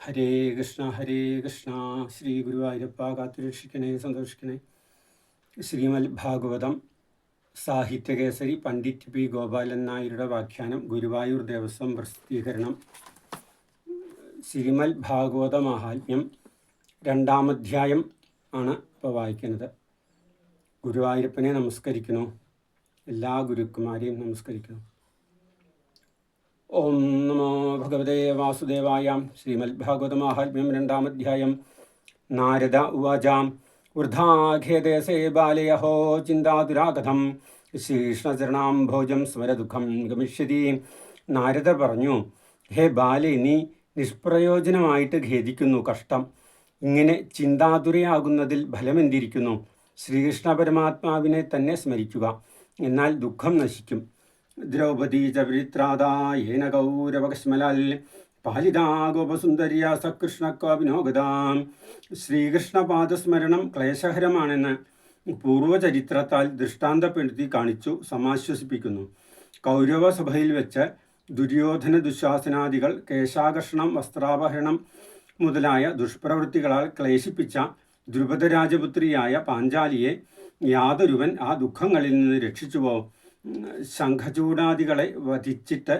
ഹരേ കൃഷ്ണ. ശ്രീ ഗുരുവായൂരപ്പ കാത്തുരക്ഷിക്കണേ, സന്തോഷിക്കണേ. Shrimad Bhagavatam സാഹിത്യകേസരി Pandit P Gopalan നായരുടെ വ്യാഖ്യാനം, ഗുരുവായൂർ ദേവസ്വം പ്രസിദ്ധീകരണം. ശ്രീമദ് ഭാഗവത മാഹാത്മ്യം 2-ാം അധ്യായം ആണ് ഇപ്പോൾ വായിക്കുന്നത്. ഗുരുവായൂരപ്പനെ നമസ്കരിക്കുന്നു, എല്ലാ ഗുരുക്കന്മാരെയും നമസ്കരിക്കുന്നു. ഓം നമോ ഭഗവതേ വാസുദേവായ. ശ്രീമദ് ഭാഗവത മാഹാത്മ്യം 2-ാം അധ്യായം. നാരദ ഉവാചാം വൃദ്ധാഖേദേസേ ബാലയഹോ ചിന്താതുരാകഥം ശ്രീകൃഷ്ണചരണാം ഭോജം സ്മരദുഃഖം ഗമിഷ്യതി. നാരദർ പറഞ്ഞു, ഹേ ബാലെ, നീ നിഷ്പ്രയോജനമായിട്ട് ഖേദിക്കുന്നു, കഷ്ടം. ഇങ്ങനെ ചിന്താതുരയാകുന്നതിൽ ഫലമെന്തിരിക്കുന്നു? ശ്രീകൃഷ്ണ പരമാത്മാവിനെ തന്നെ സ്മരിക്കുക, എന്നാൽ ദുഃഖം നശിക്കും. ദ്രൗപദീ ച പരിത്രാതായേന കൗരവകശ്മലാൽ പാലിതാ ഗോപസുന്ദര്യ സകൃഷ്ണക്വാഭിനോഗതാം. ശ്രീകൃഷ്ണപാദസ്മരണം ക്ലേശകരമാണെന്ന് പൂർവചരിത്രത്താൽ ദൃഷ്ടാന്തപ്പെടുത്തി കാണിച്ചു സമാശ്വസിപ്പിക്കുന്നു. കൗരവസഭയിൽ വെച്ച് ദുര്യോധന ദുശാസനാദികൾ കേശാകർഷണം, വസ്ത്രാപഹരണം മുതലായ ദുഷ്പ്രവൃത്തികളാൽ ക്ലേശിപ്പിച്ച ദ്രുപദരാജപുത്രിയായ പാഞ്ചാലിയെ യാതൊരുവൻ ആ ദുഃഖങ്ങളിൽ നിന്ന് രക്ഷിച്ചുവോ? ശംഖചൂടാദികളെ വധിച്ചിട്ട്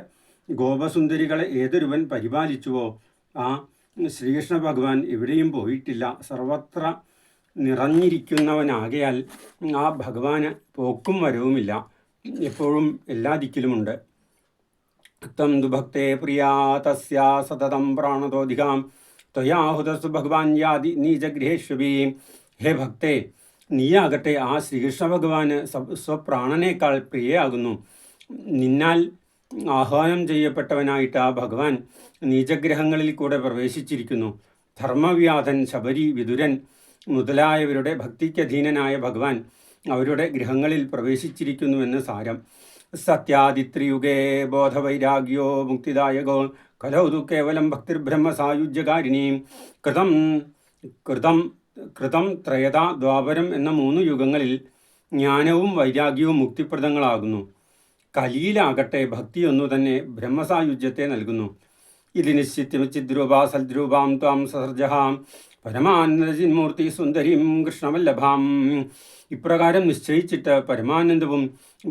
ഗോപസുന്ദരികളെ ഏതൊരുവൻ പരിപാലിച്ചുവോ? ആ ശ്രീകൃഷ്ണ ഭഗവാൻ എവിടെയും പോയിട്ടില്ല, സർവത്ര നിറഞ്ഞിരിക്കുന്നവനാകയാൽ ആ ഭഗവാന് പോക്കും വരവുമില്ല, എപ്പോഴും എല്ലാ ദിക്കിലുമുണ്ട്. തം ദുഭക്തേ പ്രിയാ തസ്യാ സതതം പ്രാണതോധികാം ത്വയാഹുതസ്തു ഭഗവാൻ യാതി നീചഗൃഹേഷ്വപി. ഹേ ഭക്തേ, നീയാകട്ടെ ആ ശ്രീകൃഷ്ണ ഭഗവാന് സ്വപ്രാണനേക്കാൾ പ്രിയയാകുന്നു. നിന്നാൽ ആഹ്വാനം ചെയ്യപ്പെട്ടവനായിട്ട് ആ ഭഗവാൻ നീചഗ്രഹങ്ങളിൽ കൂടെ പ്രവേശിച്ചിരിക്കുന്നു. ധർമ്മവ്യാധൻ, ശബരി, വിതുരൻ മുതലായവരുടെ ഭക്തിക്കധീനനായ ഭഗവാൻ അവരുടെ ഗൃഹങ്ങളിൽ പ്രവേശിച്ചിരിക്കുന്നുവെന്ന് സാരം. സത്യാദിത്രിയുഗേ ബോധവൈരാഗ്യോ മുക്തിദായകോ കലൗതു കേവലം ഭക്തിർബ്രഹ്മസായുജ്യകാരിണീ. കൃതം ത്രയത ദ്വാപരം എന്ന 3 യുഗങ്ങളിൽ ജ്ഞാനവും വൈരാഗ്യവും മുക്തിപ്രദങ്ങളാകുന്നു. കലിയിലാകട്ടെ ഭക്തിയൊന്നു തന്നെ ബ്രഹ്മസായുജ്യത്തെ നൽകുന്നു. ഇത് നിശ്ചിത്യമിച്ചിദ്രൂപാ സദ്രൂപാം ത്വാം സസർജഹാം പരമാനന്ദജിന്മൂർത്തി സുന്ദരീം കൃഷ്ണവല്ലഭാം. ഇപ്രകാരം നിശ്ചയിച്ചിട്ട് പരമാനന്ദവും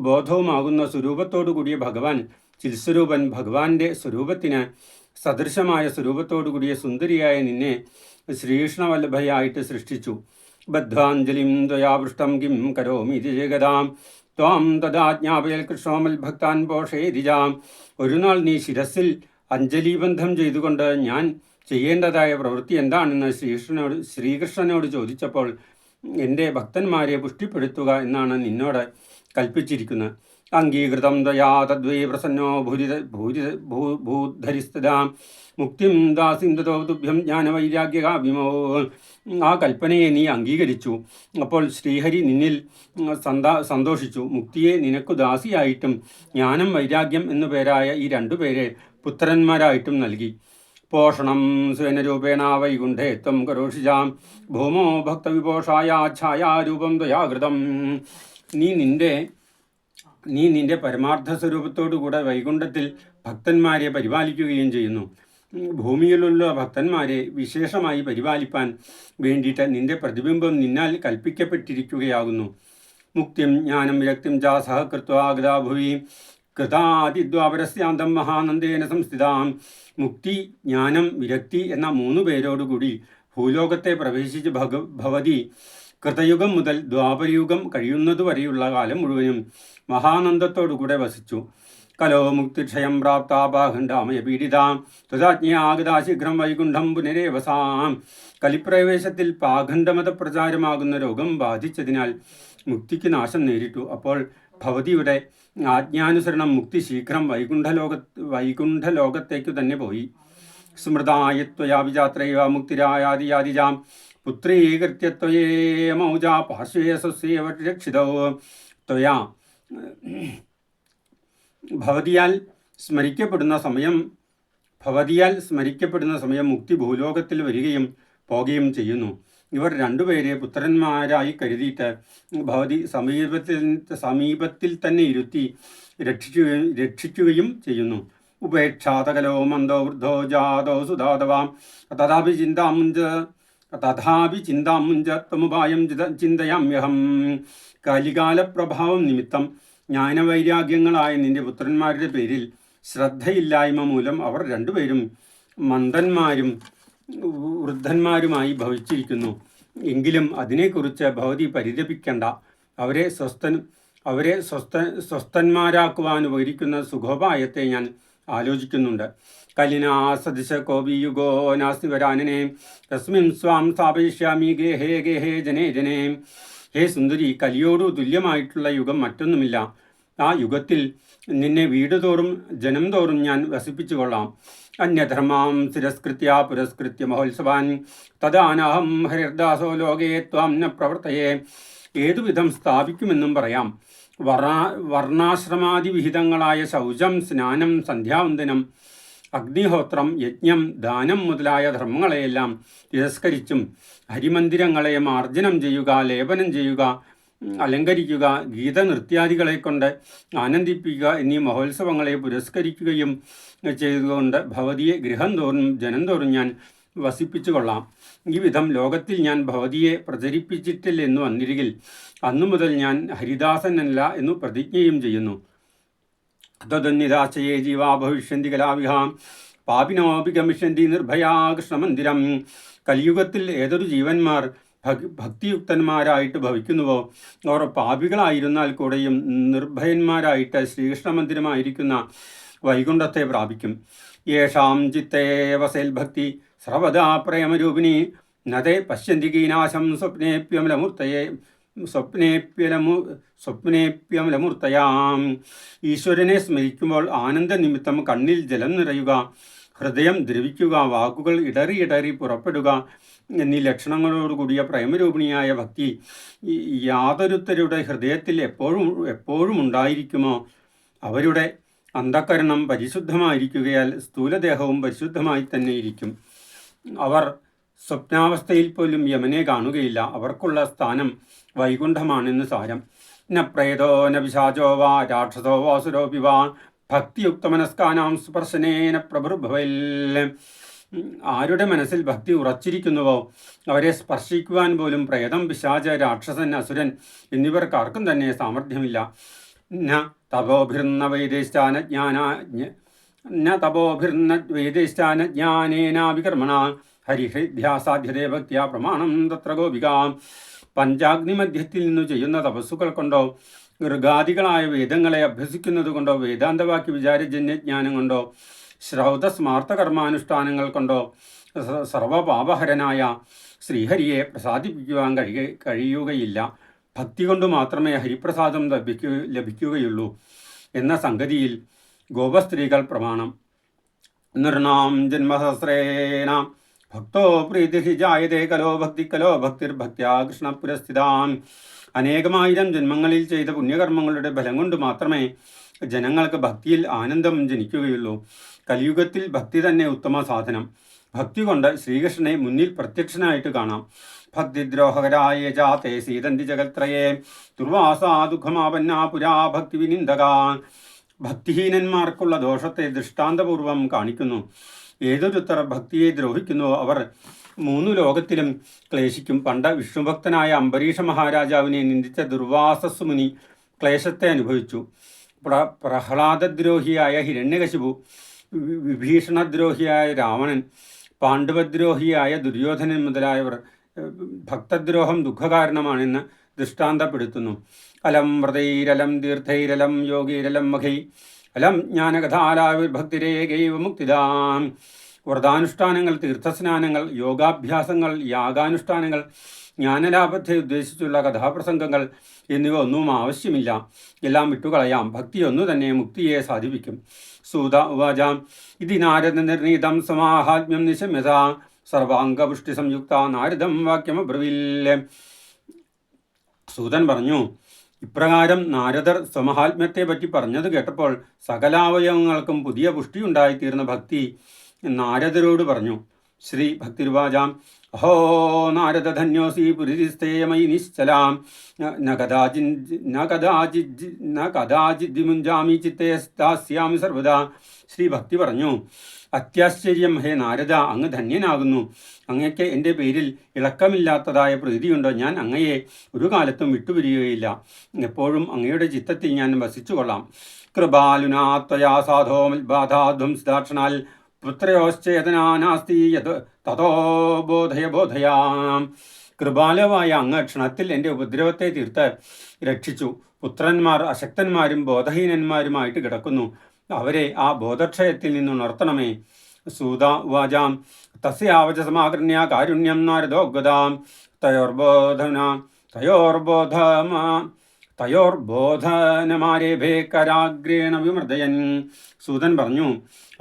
ബോധവുമാകുന്ന സ്വരൂപത്തോടു കൂടിയ ഭഗവാൻ ചിത്സ്വരൂപൻ ഭഗവാന്റെ സ്വരൂപത്തിന് സദൃശമായ സ്വരൂപത്തോടു കൂടിയ സുന്ദരിയായ നിന്നെ ശ്രീകൃഷ്ണവല്ലഭയായിട്ട് സൃഷ്ടിച്ചു. ബദ്ധാഞ്ജലിം ത്വയാപൃഷ്ടം കിം കരോമി ജഗതാം ത്വാം തദാജ്ഞാപയൽ കൃഷ്ണോമൽ ഭക്താൻ പോഷേരിജാം. ഒരു നാൾ നീ ശിരസിൽ അഞ്ജലീബന്ധം ചെയ്തുകൊണ്ട് ഞാൻ ചെയ്യേണ്ടതായ പ്രവൃത്തി എന്താണെന്ന് ശ്രീകൃഷ്ണനോട് ചോദിച്ചപ്പോൾ എൻ്റെ ഭക്തന്മാരെ പുഷ്ടിപ്പെടുത്തുക എന്നാണ് നിന്നോട് കൽപ്പിച്ചിരിക്കുന്നത്. അംഗീകൃതം ത്വയാ തദ്വൈ പ്രസന്നോ ഭൂധരിസ്തദാം മുക്തിം ദാസിന്ദതോ തുഭ്യം ജ്ഞാനവൈരാഗ്യകാവിമോ. ആ കൽപ്പനയെ നീ അംഗീകരിച്ചു. അപ്പോൾ ശ്രീഹരി നിന്നിൽ സന്തോഷിച്ചു. മുക്തിയെ നിനക്കു ദാസിയായിട്ടും ജ്ഞാനം, വൈരാഗ്യം എന്നു പേരായ ഈ 2 പേരെ പുത്രന്മാരായിട്ടും നൽകി. പോഷണം സ്വേനരൂപേണ വൈകുണ്ഠേ ത്വം കരോഷിജാം ഭൂമോ ഭക്തവിപോഷായ ഛായാരൂപം ത്വയാകൃതം. നീ നിന്റെ പരമാർത്ഥ സ്വരൂപത്തോടുകൂടെ വൈകുണ്ഠത്തിൽ ഭക്തന്മാരെ പരിപാലിക്കുകയും ചെയ്യുന്നു. ഭൂമിയിലുള്ള ഭക്തന്മാരെ വിശേഷമായി പരിപാലിപ്പാൻ വേണ്ടിയിട്ട് നിന്റെ പ്രതിബിംബം നിന്നാൽ കൽപ്പിക്കപ്പെട്ടിരിക്കുകയാകുന്നു. മുക്തിം ജ്ഞാനം വിരക്തിം ച സഹകൃത്വാഗതാ ഭുവി കൃതാദിദ്വാപരസ്യാന്തം മഹാനന്ദേന സംസ്ഥിതാം. മുക്തി, ജ്ഞാനം, വിരക്തി എന്ന 3 പേരോടുകൂടി ഭൂലോകത്തെ പ്രവേശിച്ച് ഭവതി കൃതയുഗം മുതൽ ദ്വാപരയുഗം കഴിയുന്നതുവരെയുള്ള കാലം മുഴുവനും മഹാനന്ദത്തോടുകൂടെ വസിച്ചു. കലോ മുക്തിക്ഷയം പ്രാപ്താപാഖണ്ഡാമയ പീഡിതാം ത്വദാജ്ഞയാഗതാ ശീഘ്രം വൈകുണ്ഠം പുനരേവസാം. കലിപ്രവേശത്തിൽ പാഖണ്ഡമത പ്രചാരമാകുന്ന രോഗം ബാധിച്ചതിനാൽ മുക്തിക്ക് നാശം നേരിട്ടു. അപ്പോൾ ഭവതിയുടെ ആജ്ഞാനുസരണം മുക്തി ശീഘ്രം വൈകുണ്ഠലോകത്തേക്കു തന്നെ പോയി. സ്മൃതായത്വയാ വിജാത്രൈവ മുക്തിരായാദിയാദിജാം പുത്രീകൃത്യത്വയേമൗജാ പാർശ്വേ സ്വസ്യേവ രക്ഷിതോ. ത്വയാ ഭവതിയാൽ സ്മരിക്കപ്പെടുന്ന സമയം മുക്തി ഭൂലോകത്തിൽ വരികയും പോകുകയും ചെയ്യുന്നു. ഇവർ 2 പേരെ പുത്രന്മാരായി കരുതിയിട്ട് ഭവതി സമീപത്തിൽ തന്നെ ഇരുത്തി രക്ഷിക്കുകയും ചെയ്യുന്നു. ഉപേക്ഷാതകലോ മന്ദോ വൃദ്ധോ ജാതോ സുധാതവാം തഥാപി ചിന്താമുഞ്ച ത്വമുപായം ചിന്തയാമ്യഹം. കലികാല പ്രഭാവം നിമിത്തം ജ്ഞാനവൈരാഗ്യങ്ങളായ നിന്റെ പുത്രന്മാരുടെ പേരിൽ ശ്രദ്ധയില്ലായ്മ മൂലം അവർ രണ്ടുപേരും മന്ദന്മാരും വൃദ്ധന്മാരുമായി ഭവിച്ചിരിക്കുന്നു. എങ്കിലും അതിനെക്കുറിച്ച് ഭവതി പരിതപിക്കണ്ട. അവരെ സ്വസ്ഥന്മാരാക്കുവാൻ ഉപകരിക്കുന്ന സുഖോപായത്തെ ഞാൻ ആലോചിക്കുന്നുണ്ട്. കലിനാ സദൃശ കോപിയുഗോ നാസ്തി വരാനനെ തസ്മിൻ സ്വാം സ്ഥാപയിഷ്യാമി ഗേഹേ ഗേഹേ ജനേ ജനേ. ഹേ സുന്ദരി, കലിയോടു തുല്യമായിട്ടുള്ള യുഗം മറ്റൊന്നുമില്ല. ആ യുഗത്തിൽ നിന്നെ വീടുതോറും ജനം തോറും ഞാൻ വസിപ്പിച്ചു കൊള്ളാം. അന്യധർമാം തിരസ്കൃത്യ പുരസ്കൃത്യ മഹോത്സവാൻ തദാനഹം ഹരിർദാസോ ലോകേ ത്വാം ന പ്രവർത്തയേ. ഏതുവിധം സ്ഥാപിക്കുമെന്നും പറയാം. വർണ്ണാശ്രമാദി വിഹിതങ്ങളായ ശൗചം, സ്നാനം, സന്ധ്യാവന്ദനം, അഗ്നിഹോത്രം, യജ്ഞം, ദാനം മുതലായ ധർമ്മങ്ങളെയെല്ലാം തിരസ്കരിച്ചും ഹരിമന്ദിരങ്ങളെ മാർജനം ചെയ്യുക, ലേപനം ചെയ്യുക, അലങ്കരിക്കുക, ഗീതനൃത്യാദികളെ കൊണ്ട് ആനന്ദിപ്പിക്കുക എന്നീ മഹോത്സവങ്ങളെ പുരസ്കരിക്കുകയും ചെയ്തുകൊണ്ട് ഭവതിയെ ഗൃഹം തോറും ജനം തോറും ഞാൻ വസിപ്പിച്ചു കൊള്ളാം. ഈ വിധം ലോകത്തിൽ ഞാൻ ഭവതിയെ പ്രചരിപ്പിച്ചിട്ടില്ലെന്നു വന്നിരികിൽ അന്നു മുതൽ ഞാൻ ഹരിദാസനല്ല എന്നു പ്രതിജ്ഞയും ചെയ്യുന്നു. തദന്യദാശയേ ജീവാ ഭവിഷ്യന്തി കലാവിഹാം പാപിനോപി ഗമിഷ്യന്തി നിർഭയാ കൃഷ്ണമന്ദിരം. കലിയുഗത്തിൽ ഏതൊരു ജീവന്മാർ ഭക്തിയുക്തന്മാരായിട്ട് ഭവിക്കുന്നുവോ അവർ പാപികളായിരുന്നാൽ കൂടെയും നിർഭയന്മാരായിട്ട് ശ്രീകൃഷ്ണമന്ദിരമായിരിക്കുന്ന വൈകുണ്ഠത്തെ പ്രാപിക്കും. യേഷാം ചിത്തേ വസേൽ ഭക്തി സർവദാ പ്രേമരൂപിണി നതേ പശ്യന്തി കീനാശം സ്വപ്നേപ്യമലമൂർത്തയാം. ഈശ്വരനെ സ്മരിക്കുമ്പോൾ ആനന്ദ നിമിത്തം കണ്ണിൽ ജലം നിറയുക, ഹൃദയം ദ്രവിക്കുക, വാക്കുകൾ ഇടറി ഇടറി പുറപ്പെടുക എന്നീ ലക്ഷണങ്ങളോടുകൂടിയ പ്രേമരൂപിണിയായ ഭക്തി യാതൊരുത്തരുടെ ഹൃദയത്തിൽ എപ്പോഴും ഉണ്ടായിരിക്കുമോ അവരുടെ അന്ധകരണം പരിശുദ്ധമായിരിക്കുകയാൽ സ്ഥൂലദേഹവും പരിശുദ്ധമായി തന്നെ ഇരിക്കും. അവർ സ്വപ്നാവസ്ഥയിൽ പോലും യമനെ കാണുകയില്ല. അവർക്കുള്ള സ്ഥാനം വൈകുണ്ഠമാണെന്ന് സാരം. ന പ്രേതോ ന പിശാചോ വാ രാക്ഷസോ വാസുരോപി വാ ഭക്തിയുക്തമനസ്കാനാം സ്പർശനേന പ്രഭുർഭവൽ. ആരുടെ മനസ്സിൽ ഭക്തി ഉറച്ചിരിക്കുന്നുവോ അവരെ സ്പർശിക്കുവാൻ പോലും പ്രേതം, പിശാച, രാക്ഷസൻ, അസുരൻ എന്നിവർക്കാർക്കും തന്നെ സാമർഥ്യമില്ല. ന തപോഭിർന്ന വൈദേശാനജ്ഞാനേനാവികർമ്മണ ഹരിഹൃദ്ധ്യാസാധ്യതേ ഭക്തിയാ പ്രമാണം തത്ര ഗോപിക. പഞ്ചാഗ്നിമധ്യത്തിൽ നിന്നു ചെയ്യുന്ന തപസ്സുകൾ കൊണ്ടോ ഋഗാദികളായ വേദങ്ങളെ അഭ്യസിക്കുന്നത് കൊണ്ടോ വേദാന്തവാക്യ വിചാരജന്യജ്ഞാനം കൊണ്ടോ ശ്രൗതസ്മാർത്ഥ കർമാനുഷ്ഠാനങ്ങൾ കൊണ്ടോ സർവപാപഹരനായ ശ്രീഹരിയെ പ്രസാദിപ്പിക്കുവാൻ കഴിയുകയില്ല. ഭക്തി കൊണ്ട് മാത്രമേ ഹരിപ്രസാദം ലഭിക്കുകയുള്ളൂ എന്ന സംഗതിയിൽ ഗോപസ്ത്രീകൾ പ്രമാണം. നൃണാം ജന്മസഹസ്രേണ ഭക്തോ പ്രീതി ജായതേ കലോ ഭക്തിർഭക്ത്യാ കൃഷ്ണപുരസ്ഥിതാം. അനേകമായിരം ജന്മങ്ങളിൽ ചെയ്ത പുണ്യകർമ്മങ്ങളുടെ ബലം കൊണ്ട് മാത്രമേ ജനങ്ങൾക്ക് ഭക്തിയിൽ ആനന്ദം ജനിക്കുകയുള്ളൂ. കലിയുഗത്തിൽ ഭക്തി തന്നെ ഉത്തമ സാധനം. ഭക്തി കൊണ്ട് ശ്രീകൃഷ്ണനെ മുന്നിൽ പ്രത്യക്ഷനായിട്ട് കാണാം. ഭക്തിദ്രോഹകരായ ജാതേ സീതന്തി ജഗത്രയേ ദുർവാസാ ദുഃഖമാപന്നാ പുരാ ഭക്തി വിനിന്ദകാ. ഭക്തിഹീനന്മാർക്കുള്ള ദോഷത്തെ ദൃഷ്ടാന്തപൂർവം കാണിക്കുന്നു. ഏതൊരുത്തർ ഭക്തിയെ ദ്രോഹിക്കുന്നുവോ അവർ 3 ലോകത്തിലും ക്ലേശിക്കും. പണ്ട് വിഷ്ണുഭക്തനായ അംബരീഷ മഹാരാജാവിനെ നിന്ദിച്ച ദുർവാസസ് മുനി ക്ലേശത്തെ അനുഭവിച്ചു. പ്രഹ്ലാദദ്രോഹിയായ ഹിരണ്യകശിപു, വിഭീഷണദ്രോഹിയായ രാവണൻ, പാണ്ഡവദ്രോഹിയായ ദുര്യോധനൻ മുതലായവർ ഭക്തദ്രോഹം ദുഃഖകാരണമാണെന്ന് ദൃഷ്ടാന്തപ്പെടുത്തുന്നു. അലം വ്രതൈരലം തീർത്ഥൈരലം യോഗൈരലം മഖൈ അലം ജ്ഞാനകഥാലാവിർഭക്തിരേകൈവ മുക്തിദാം. വ്രതാനുഷ്ഠാനങ്ങൾ, തീർത്ഥസ്നാനങ്ങൾ, യോഗാഭ്യാസങ്ങൾ, യാഗാനുഷ്ഠാനങ്ങൾ, ജ്ഞാനലാഭത്തെ ഉദ്ദേശിച്ചുള്ള കഥാപ്രസംഗങ്ങൾ എന്നിവ ഒന്നും ആവശ്യമില്ല. എല്ലാം വിട്ടുകളയാം. ഭക്തി ഒന്നു തന്നെ മുക്തിയെ സാധിപ്പിക്കും. സൂത ഉവാചാം ഇതി നാരദ നിർണീതം സമാഹാത്മ്യം നിശമ്യത സർവാംഗപുഷ്ടി സംയുക്ത നാരദം വാക്യമബ്രവീൽ. സൂതൻ പറഞ്ഞു, ഇപ്രകാരം നാരദർ സ്വമഹാത്മ്യത്തെ പറ്റി പറഞ്ഞത് കേട്ടപ്പോൾ സകലാവയവങ്ങൾക്കും പുതിയ പുഷ്ടി ഉണ്ടായിത്തീർന്ന ഭക്തി നാരദരോട് പറഞ്ഞു. ശ്രീ ഭക്തിരുവാചാം അഹോ നാരദധന്യോസി പുരിസ്ഥേ മയി നിശ്ചലാം ന കഥാചിദ്വിമുഞ്ചാമി ചിത്തേ സ്ഥാസ്യാമി സർവദാ. ശ്രീ ഭക്തി പറഞ്ഞു, അത്യാശ്ചര്യം ഹേ നാരദ, അങ്ങ് ധന്യനാകുന്നു. അങ്ങയ്ക്ക് എൻ്റെ പേരിൽ ഇളക്കമില്ലാത്തതായ പ്രീതിയുണ്ടോ? ഞാൻ അങ്ങയെ ഒരു കാലത്തും വിട്ടുപിരിയുകയില്ല. എപ്പോഴും അങ്ങയുടെ ചിത്തത്തിൽ ഞാൻ വസിച്ചുകൊള്ളാം. കൃപാലുനാത്വയാ സാധോ ബാധാധ്വംസിദാക്ഷണാൽ പുത്രയോശ്ചേതനാനാസ്തി തതോ ബോധയാം. കൃപാലവായ അങ്ങ് ക്ഷണത്തിൽ എൻ്റെ ഉപദ്രവത്തെ തീർത്ത് രക്ഷിച്ചു. പുത്രന്മാർ അശക്തന്മാരും ബോധഹീനന്മാരുമായിട്ട് കിടക്കുന്നു. അവരെ ആ ബോധക്ഷയത്തിൽ നിന്നുണർത്തണമേ. സൂത ഉവാചാം തസ്യാവചസമാകർണ്യ കാരുണ്യം നാരദോഗതാം തയോർബോധനമാരേഭേ കരാഗ്രേണ വിമൃദയൻ. സൂതൻ പറഞ്ഞു,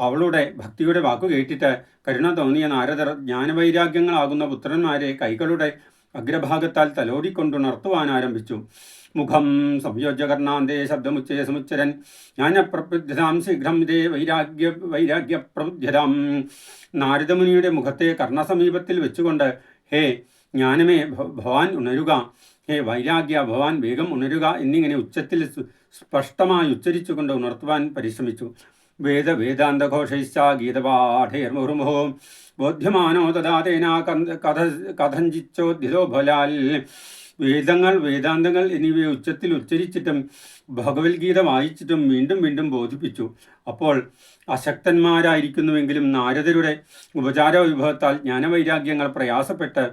അവളുടെ ഭക്തിയുടെ വാക്കു കേട്ടിട്ട് കരുണ തോന്നിയ നാരദർ ജ്ഞാനവൈരാഗ്യങ്ങളാകുന്ന പുത്രന്മാരെ കൈകളുടെ അഗ്രഭാഗത്താൽ തലോടിക്കൊണ്ടുണർത്തുവാൻ ആരംഭിച്ചു. മുഖം സംയോജ്യകർണാന്തേ ശബ്ദമുച്ചയ സമുച്ചരൻ ജ്ഞാനപ്രബുദ്ധ്യതാം ശീഘ്രം ഇതേ വൈരാഗ്യപ്രബുദ്ധ്യതാം. നാരദമുനിയുടെ മുഖത്തെ കർണസമീപത്തിൽ വെച്ചുകൊണ്ട്, ഹേ ജ്ഞാനമേ ഭവാൻ ഉണരുക, ഹേ വൈരാഗ്യ ഭവാൻ വേഗം ഉണരുക എന്നിങ്ങനെ ഉച്ചത്തിൽ സ്പഷ്ടമായി ഉച്ചരിച്ചുകൊണ്ട് ഉണർത്തുവാൻ പരിശ്രമിച്ചു. വേദാന്തഘോഷൈശ്ച ഗീതപാഠേർമുഹുർമുഹോ ബോധ്യമാനോ തഥാ തേന കഥഞ്ചിച്ചോദ്ധിതോ ഫലാൽ. വേദാന്തങ്ങൾ എന്നിവയെ ഉച്ചത്തിൽ ഉച്ചരിച്ചിട്ടും ഭഗവത്ഗീത വായിച്ചിട്ടും വീണ്ടും വീണ്ടും ബോധിപ്പിച്ചു. അപ്പോൾ അശക്തന്മാരായിരിക്കുന്നുവെങ്കിലും നാരദരുടെ ഉപചാര വിഭവത്താൽ ജ്ഞാനവൈരാഗ്യങ്ങൾ പ്രയാസപ്പെട്ട്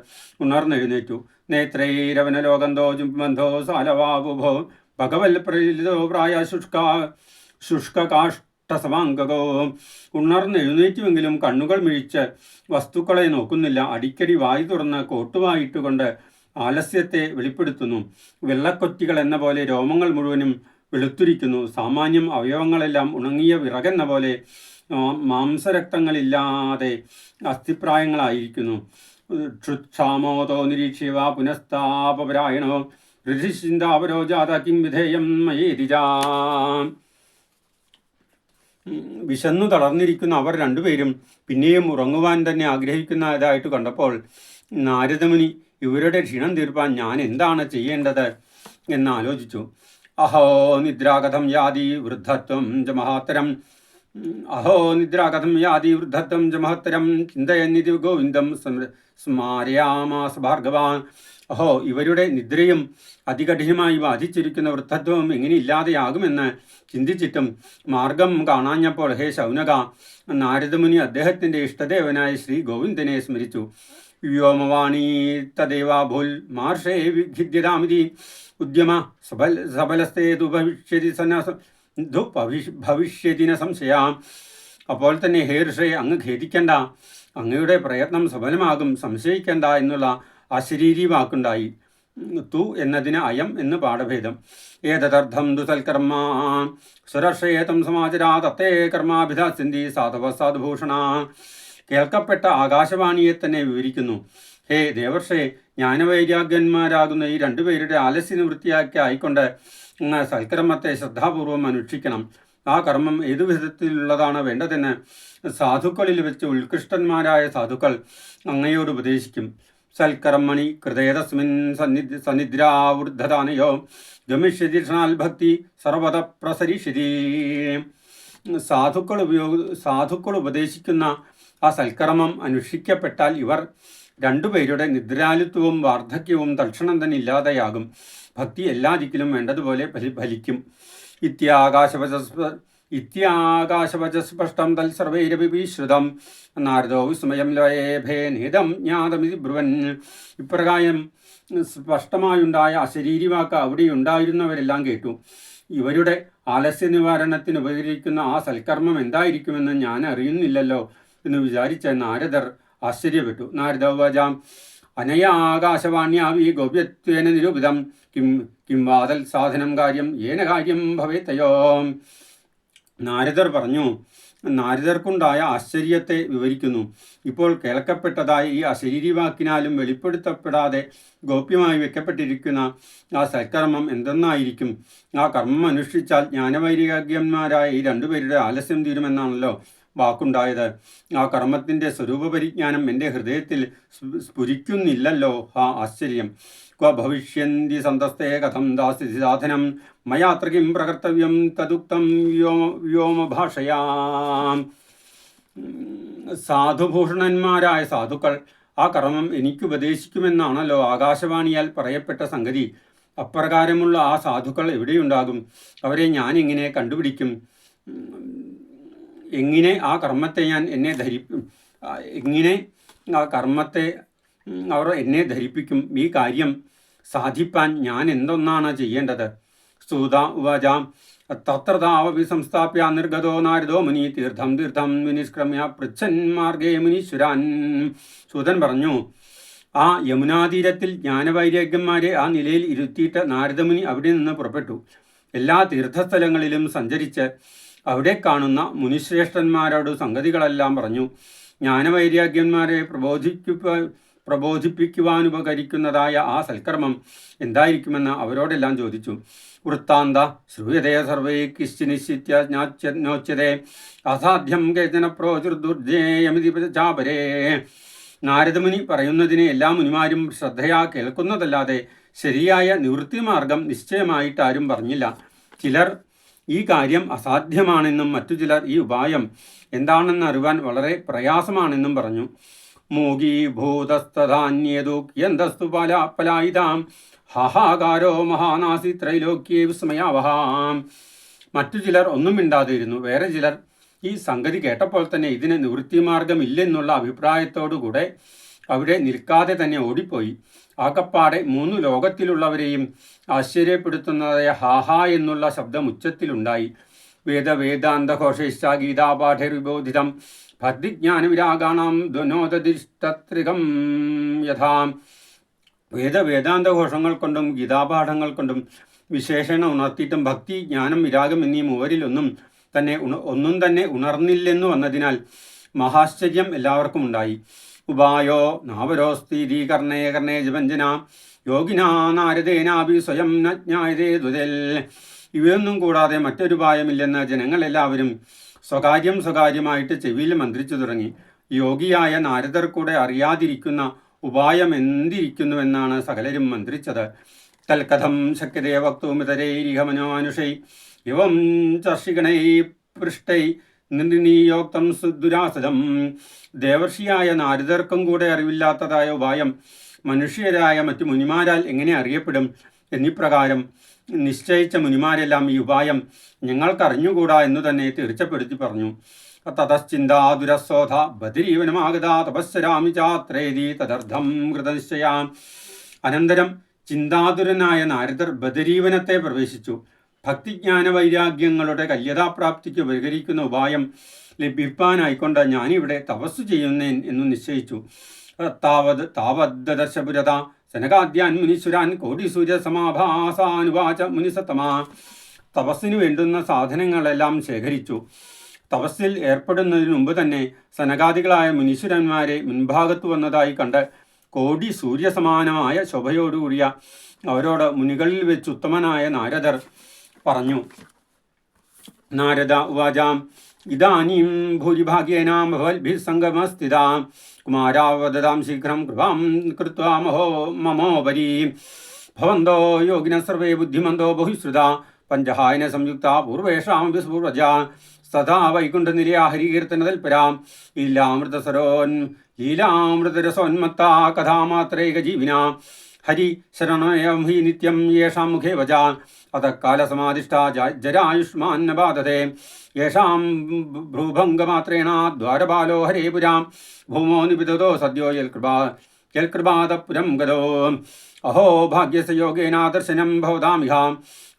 ഉണർന്നെഴുന്നേറ്റു. നേത്രൈരവനലോകന്തോ ചുംബന്ധോ സാലവാബുഭോ ഭഗവൽ പ്രലിതോ പ്രായ ശുഷ്കാഷ്ടസമാംഗകോ. ഉണർന്നെഴുന്നേറ്റുവെങ്കിലും കണ്ണുകൾ മിഴിച്ച് വസ്തുക്കളെ നോക്കുന്നില്ല. അടിക്കടി വായു തുറന്ന് കോട്ടുവായിട്ടുകൊണ്ട് ആലസ്യത്തെ വെളിപ്പെടുത്തുന്നു. വെള്ളക്കൊറ്റികൾ എന്ന പോലെ രോമങ്ങൾ മുഴുവനും വെളുത്തിരിക്കുന്നു. സാമാന്യം അവയവങ്ങളെല്ലാം ഉണങ്ങിയ വിറകെന്ന പോലെ മാംസരക്തങ്ങളില്ലാതെ അസ്ഥിപ്രായങ്ങളായിരിക്കുന്നു. ക്ഷുക്ഷാമോതോ നിരീക്ഷ്യവ പുനഃസ്ഥാപരായണോ ഋഷിചിന്താപരോ ജാത കിം വിധേയം മയേതിജാ. വിശന്നു തളർന്നിരിക്കുന്ന അവർ രണ്ടുപേരും പിന്നെയും ഉറങ്ങുവാൻ തന്നെ ആഗ്രഹിക്കുന്നതായിട്ട് കണ്ടപ്പോൾ നാരദമുനി ഇവരുടെ ക്ഷീണം തീർപ്പാൻ ഞാൻ എന്താണ് ചെയ്യേണ്ടത് എന്ന് ആലോചിച്ചു. അഹോ നിദ്രാകഥം യാതി വൃദ്ധത്വം ച മഹത്തരം ചിന്തയന്നിതി ഗോവിന്ദം സ്മാരയാമാസ ഭാർഗവാൻ. അഹോ ഇവരുടെ നിദ്രയും അതികഠിനമായി ബാധിച്ചിരിക്കുന്ന വൃദ്ധത്വവും എങ്ങനെ ഇല്ലാതെയാകുമെന്ന് ചിന്തിച്ചിട്ടും മാർഗം കാണാഞ്ഞപ്പോൾ ഹേ ശൗനക, നാരദമുനി അദ്ദേഹത്തിൻ്റെ ഇഷ്ടദേവനായ ശ്രീ ഗോവിന്ദനെ സ്മരിച്ചു. വ്യോമവാണീ തദേവാഭൂൽ മാർഷേ വിഖിദ്യതാമിതി ഉദ്യമ സബലസ്തേതു ഭവിഷ്യതി ന സംശയ. അപ്പോൾ തന്നെ ഹേ ഋഷേ, അങ്ങ് ഖേദിക്കണ്ട, അങ്ങയുടെ പ്രയത്നം സഫലമാകും, സംശയിക്കണ്ട എന്നുള്ള അശരീരി വാക്കുണ്ടായി. തു എന്നതിന് അയം എന്ന് പാഠഭേദം. ഏതദർത്ഥം ദുസൽക്കർമ്മ സുരക്ഷേതം സമാചരാ തത്തേ കർമാഭിധാസ്യന്തി സാധവ സാധുഭൂഷണ. കേൾക്കപ്പെട്ട ആകാശവാണിയെ തന്നെ വിവരിക്കുന്നു. ഹേ ദേവർഷേ, ജ്ഞാനവൈരാഗ്യന്മാരാകുന്ന ഈ രണ്ടുപേരുടെ ആലസ്യ നിവൃത്തിയാക്കി ആയിക്കൊണ്ട് സൽക്കർമ്മത്തെ ശ്രദ്ധാപൂർവം അനുഷ്ഠിക്കണം. ആ കർമ്മം ഏതു വിധത്തിലുള്ളതാണ് വേണ്ടതെന്ന് സാധുക്കളിൽ വെച്ച് ഉത്കൃഷ്ടന്മാരായ സാധുക്കൾ അങ്ങയോട് ഉപദേശിക്കും. സൽക്കർമ്മണി കൃതേതസ്മിൻ സന്നിദ്രാവൃദ്ധതാനയോ ഗമിഷ്യതി ക്ഷണാൽ ഭക്തി സർവത പ്രസരിഷ്യതി. സാധുക്കൾ ഉപദേശിക്കുന്ന ആ സൽക്കർമ്മം അനുഷ്ഠിക്കപ്പെട്ടാൽ ഇവർ രണ്ടുപേരുടെ നിദ്രാലുത്വവും വാർദ്ധക്യവും തൽക്ഷണം തന്നെ ഇല്ലാതെയാകും. ഭക്തി എല്ലാ ദിക്കിലും വേണ്ടതുപോലെ ഫലിക്കും. ഇത്യാകാശവചസ്പഷ്ടം തൽസർവൈരപി ശ്രുതം നാരദോ വിസ്മയം ലയേഭേനേദം ജ്ഞാതമിതി ബ്രുവൻ. ഇപ്രകാരം സ്പഷ്ടമായുണ്ടായ അശരീരിവാക്ക് അവിടെ ഉണ്ടായിരുന്നവരെല്ലാം കേട്ടു. ഇവരുടെ ആലസ്യ നിവാരണത്തിന് ഉപകരിക്കുന്ന ആ സൽക്കർമ്മം എന്തായിരിക്കുമെന്ന് ഞാൻ അറിയുന്നില്ലല്ലോ എന്ന് വിചാരിച്ച നാരദർ ആശ്ചര്യപ്പെട്ടു. നാരദോവാചാം അനയാ ആകാശവാണ്യാവി ഗോപ്യത്വേന നിരൂപിതം കിം വാതൽ സാധനം കാര്യം ഏന കാര്യം ഭവേത്തയോ. നാരദർ പറഞ്ഞു, നാരദർക്കുണ്ടായ ആശ്ചര്യത്തെ വിവരിക്കുന്നു. ഇപ്പോൾ കേൾക്കപ്പെട്ടതായ ഈ അശരീരിവാക്കിനാലും വെളിപ്പെടുത്തപ്പെടാതെ ഗോപ്യമായി വെക്കപ്പെട്ടിരിക്കുന്ന ആ സൽക്കർമ്മം എന്തെന്നായിരിക്കും? ആ കർമ്മം അനുഷ്ഠിച്ചാൽ ജ്ഞാനവൈരാഗ്യന്മാരായ ഈ രണ്ടുപേരുടെ ആലസ്യം തീരുമെന്നാണല്ലോ വാക്കുണ്ടായത്. ആ കർമ്മത്തിൻ്റെ സ്വരൂപപരിജ്ഞാനം എൻ്റെ ഹൃദയത്തിൽ സ്ഫുരിക്കുന്നില്ലല്ലോ. ആശ്ചര്യം. ക്വ ഭവിഷ്യന്തി സന്തസ്തേ കഥം ദാസ്യതി സാധനം മയാത്ര കിം പ്രകർത്തവ്യം തദുക്തം വ്യോമഭാഷയാ. സാധുഭൂഷണന്മാരായ സാധുക്കൾ ആ കർമ്മം എനിക്കുപദേശിക്കുമെന്നാണല്ലോ ആകാശവാണിയാൽ പറയപ്പെട്ട സംഗതി. അപ്രകാരമുള്ള ആ സാധുക്കൾ എവിടെയുണ്ടാകും? അവരെ ഞാൻ എങ്ങനെ കണ്ടുപിടിക്കും? എങ്ങനെ ആ കർമ്മത്തെ എങ്ങനെ ആ കർമ്മത്തെ അവർ എന്നെ ധരിപ്പിക്കും? ഈ കാര്യം സാധിപ്പാൻ ഞാൻ എന്തൊന്നാണ് ചെയ്യേണ്ടത്? സൂത ഉവാച തത്ര താവപി സംസ്ഥാപ്യ നിർഗതോ നാരദോ മുനി തീർത്ഥം തീർത്ഥം വിനിഷ്ക്രമ്യ പൃച്ഛൻ മാർഗേ മുനീശ്വരാൻ. സൂതൻ പറഞ്ഞു, ആ യമുനാതീരത്തിൽ ജ്ഞാനവൈരാഗ്യന്മാരെ ആ നിലയിൽ ഇരുത്തിയിട്ട് നാരദമുനി അവിടെ നിന്ന് പുറപ്പെട്ടു. എല്ലാ തീർത്ഥസ്ഥലങ്ങളിലും സഞ്ചരിച്ച് അവിടെ കാണുന്ന മുനിശ്രേഷ്ഠന്മാരോട് സംഗതികളെല്ലാം പറഞ്ഞു. ജ്ഞാനവൈരാഗ്യന്മാരെ പ്രബോധിപ്പിക്കുവാനുപകരിക്കുന്നതായ ആ സൽക്കർമ്മം എന്തായിരിക്കുമെന്ന് അവരോടെല്ലാം ചോദിച്ചു. വൃത്താന്ത ശ്രൂയതേ സർവൈ കിശ്ചി നിശ്ചിത്യോച്യതേ അസാധ്യം കേചന പ്രോചുർദുർജേയമിതി ചാപരേ. നാരദമുനി പറയുന്നതിനെ എല്ലാ മുനിമാരും ശ്രദ്ധയാ കേൾക്കുന്നതല്ലാതെ ശരിയായ നിവൃത്തിമാർഗം നിശ്ചയമായിട്ട് ആരും പറഞ്ഞില്ല. ചിലർ ഈ കാര്യം അസാധ്യമാണെന്നും മറ്റു ചിലർ ഈ ഉപായം എന്താണെന്ന് അറിവാൻ വളരെ പ്രയാസമാണെന്നും പറഞ്ഞു. മൂകീഭൂതസ്തധാന്യേതുക്യന്തസ്തു പലായിതാം ഹാഹാകാരോ മഹാനാസി ത്രൈലോക്യേ വിസ്മയാവഹാം. മറ്റു ചിലർ ഒന്നും മിണ്ടാതിരുന്നു. വേറെ ചിലർ ഈ സംഗതി കേട്ടപ്പോൾ തന്നെ ഇതിന് നിവൃത്തിമാർഗമില്ലെന്നുള്ള അഭിപ്രായത്തോടുകൂടെ അവിടെ നിൽക്കാതെ തന്നെ ഓടിപ്പോയി. ആകപ്പാടെ 3 ലോകത്തിലുള്ളവരെയും ആശ്ചര്യപ്പെടുത്തുന്നതായ ഹാഹാ എന്നുള്ള ശബ്ദം ഉച്ചത്തിലുണ്ടായി. വേദാന്തഘോഷേശ്ച ഗീതാപാഠൈർവിബോധിതം ഭക്തിജ്ഞാനവിരാഗാണാം ധ്വനോദതിഷ്ഠത്രികം യഥാ. വേദാന്തഘോഷങ്ങൾ കൊണ്ടും ഗീതാപാഠങ്ങൾ കൊണ്ടും വിശേഷണ ഉണർത്തിയിട്ടും ഭക്തി, ജ്ഞാനം, വിരാഗം എന്നീ മൂവരിൽ ഒന്നും തന്നെ ഉണർന്നില്ലെന്നു വന്നതിനാൽ മഹാശ്ചര്യം എല്ലാവർക്കും ഉണ്ടായി. ഉപായോ നാവരോസ്തീതി കർണേ കർണേ ജപഞ്ജന യോഗിനാ നാരദേനാഭി സ്വയം നജ്ഞായതേ ദുതൽ. ഇവയൊന്നും കൂടാതെ മറ്റൊരുപായമില്ലെന്ന് ജനങ്ങളെല്ലാവരും സ്വകാര്യമായിട്ട് ചെവിയിൽ മന്ത്രിച്ചു തുടങ്ങി. യോഗിയായ നാരദർ കൂടെ അറിയാതിരിക്കുന്ന ഉപായം എന്തിരിക്കുന്നുവെന്നാണ് സകലരും മന്ത്രിച്ചത്. തൽക്കഥം ശക്യതേ വക്തുമിതരൈരിഹമനോനുഷൈ ഇവം ചർഷികണൈ പൃഷ്ടൈ നിയോക്തം സുദുരാസദം. ദേവർഷിയായ നാരദർക്കും കൂടെ അറിവില്ലാത്തതായ ഉപായം മനുഷ്യരായ മറ്റു മുനിമാരാൽ എങ്ങനെ അറിയപ്പെടും? എന്നിപ്രകാരം നിശ്ചയിച്ച മുനിമാരെല്ലാം ഈ ഉപായം ഞങ്ങൾക്കറിഞ്ഞുകൂടാ എന്നു തന്നെ തീർച്ചപ്പെടുത്തി പറഞ്ഞു. തതശ്ചിന്താതുരസോധ ബദരീവനമാഗത തപസ്സരാമി ചാത്രേതി തദർത്ഥം കൃതനിശ്ചയാം. അനന്തരം ചിന്താതുരനായ നാരദർ ബദരീവനത്തെ പ്രവേശിച്ചു. ഭക്തിജ്ഞാന വൈരാഗ്യങ്ങളുടെ കല്യതാപ്രാപ്തിക്ക് പരിഹരിക്കുന്ന ഉപായം ലഭിപ്പാനായിക്കൊണ്ട് ഞാനിവിടെ തപസ്സു ചെയ്യുന്നേൻ എന്നു നിശ്ചയിച്ചു. താവദ്ദർശപുരത സനകാദ്യാൻ മുനീശ്വരാൻ കോടിസൂര്യ സമാഭാസാനുവാച മുനിസത്തമാ. തപസ്സിനു വേണ്ടുന്ന സാധനങ്ങളെല്ലാം ശേഖരിച്ചു. തപസ്സിൽ ഏർപ്പെടുന്നതിന് മുമ്പ് തന്നെ സനകാദികളായ മുനീശ്വരന്മാരെ മുൻഭാഗത്തു വന്നതായി കണ്ട് കോടി സൂര്യസമാനമായ ശോഭയോടുകൂടിയ അവരോട് മുനികളിൽ വെച്ച് ഉത്തമനായ നാരദർ പറഞ്ഞു. നാരദ ഉവാചാം ഇദാനീം ഭൂരിഭാഗ്യേനാം ഭവൽഭിः സംഗമസ്ഥിതാം കുമാരാവദതാം ശീഘ്രം കൃപാം കൃത്വാ മമോപരി. ഭവന്തോ യോഗിനഃ സർവേ ബുദ്ധിമന്തോ ബഹുശ്രുതാ പഞ്ചഹായന സംയുക്ത പൂർവേഷാം വിസ്പൂർവജ സദാ വൈകുണ്ഠനിലയാ ഹരികീർത്തനതൽപരാം ലീലാമൃതരസോന്മത്താ കഥാമാത്രൈകജീവിനാ ഹരി ശരണയം ഹി നിത്യം യേഷാം മുഖേ വജാ അത കാലസമാധിഷ്ഠാ ജരായുഷ്മാൻ ന ബാധതേ യേഷാം ഭ്രൂഭംഗമാത്രേണ ദ്വാരപാലോ ഹരേ പുരാം ഭൂമോ നിപിതോ സദ്യോ യൽകൃപാതപുരം ഗതോ അഹോ ഭാഗ്യസ്യ യോഗേന ദർശനം ഭവതാമിഹ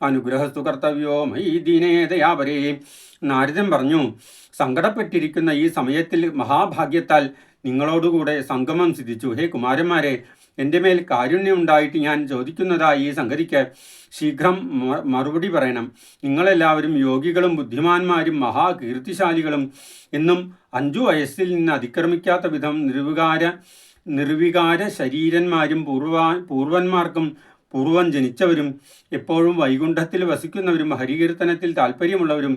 അനുഗ്രഹസ്തു കർത്തവ്യോ മയി ദീനേ ദയാപരേ. നാരദൻ പറഞ്ഞു, സങ്കടപ്പെട്ടിരിക്കുന്ന ഈ സമയത്തിൽ മഹാഭാഗ്യത്താൽ നിങ്ങളോടുകൂടെ സംഗമം സിദ്ധിച്ചു. ഹേ കുമാരന്മാരെ, എൻ്റെ മേൽ കാരുണ്യമുണ്ടായിട്ട് ഞാൻ ചോദിക്കുന്നതായി ഈ സംഗതിക്ക് ശീഘ്രം മറുപടി പറയണം. നിങ്ങളെല്ലാവരും യോഗികളും ബുദ്ധിമാന്മാരും മഹാകീർത്തിശാലികളും എന്നും 5 വയസ്സിൽ നിന്ന് അതിക്രമിക്കാത്ത വിധം നിർവികാര ശരീരന്മാരും പൂർവന്മാർക്കും പൂർവം ജനിച്ചവരും എപ്പോഴും വൈകുണ്ഠത്തിൽ വസിക്കുന്നവരും ഹരികീർത്തനത്തിൽ താല്പര്യമുള്ളവരും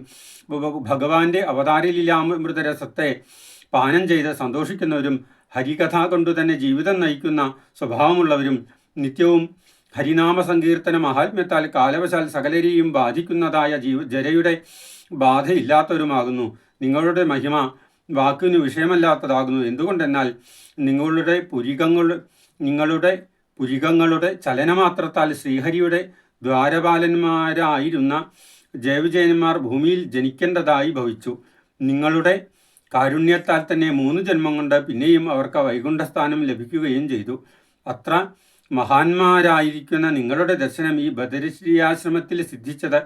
ഭഗവാന്റെ അവതാരലീലാമൃതരസത്തെ പാനം ചെയ്ത് സന്തോഷിക്കുന്നവരും ഹരികഥ കൊണ്ടു തന്നെ ജീവിതം നയിക്കുന്ന സ്വഭാവമുള്ളവരും നിത്യവും ഹരിനാമ സങ്കീർത്തന മഹാത്മ്യത്താൽ കാലവശാൽ സകലരെയും ബാധിക്കുന്നതായ ജരയുടെ ബാധയില്ലാത്തവരുമാകുന്നു. നിങ്ങളുടെ മഹിമ വാക്കിന് വിഷയമല്ലാത്തതാകുന്നു. എന്തുകൊണ്ടെന്നാൽ നിങ്ങളുടെ പുരികങ്ങളുടെ ചലനമാത്രത്താൽ ശ്രീഹരിയുടെ ദ്വാരപാലന്മാരായിരുന്ന ജയവിജയന്മാർ ഭൂമിയിൽ ജനിക്കേണ്ടതായി ഭവിച്ചു. നിങ്ങളുടെ കാരുണ്യത്താൽ തന്നെ 3 ജന്മം കൊണ്ട് പിന്നെയും അവർക്ക് വൈകുണ്ഠസ്ഥാനം ലഭിക്കുകയും ചെയ്തു. അത്ര മഹാന്മാരായിരിക്കുന്ന നിങ്ങളുടെ ദർശനം ഈ ബദരിശ്രീയാശ്രമത്തിൽ സിദ്ധിച്ചത്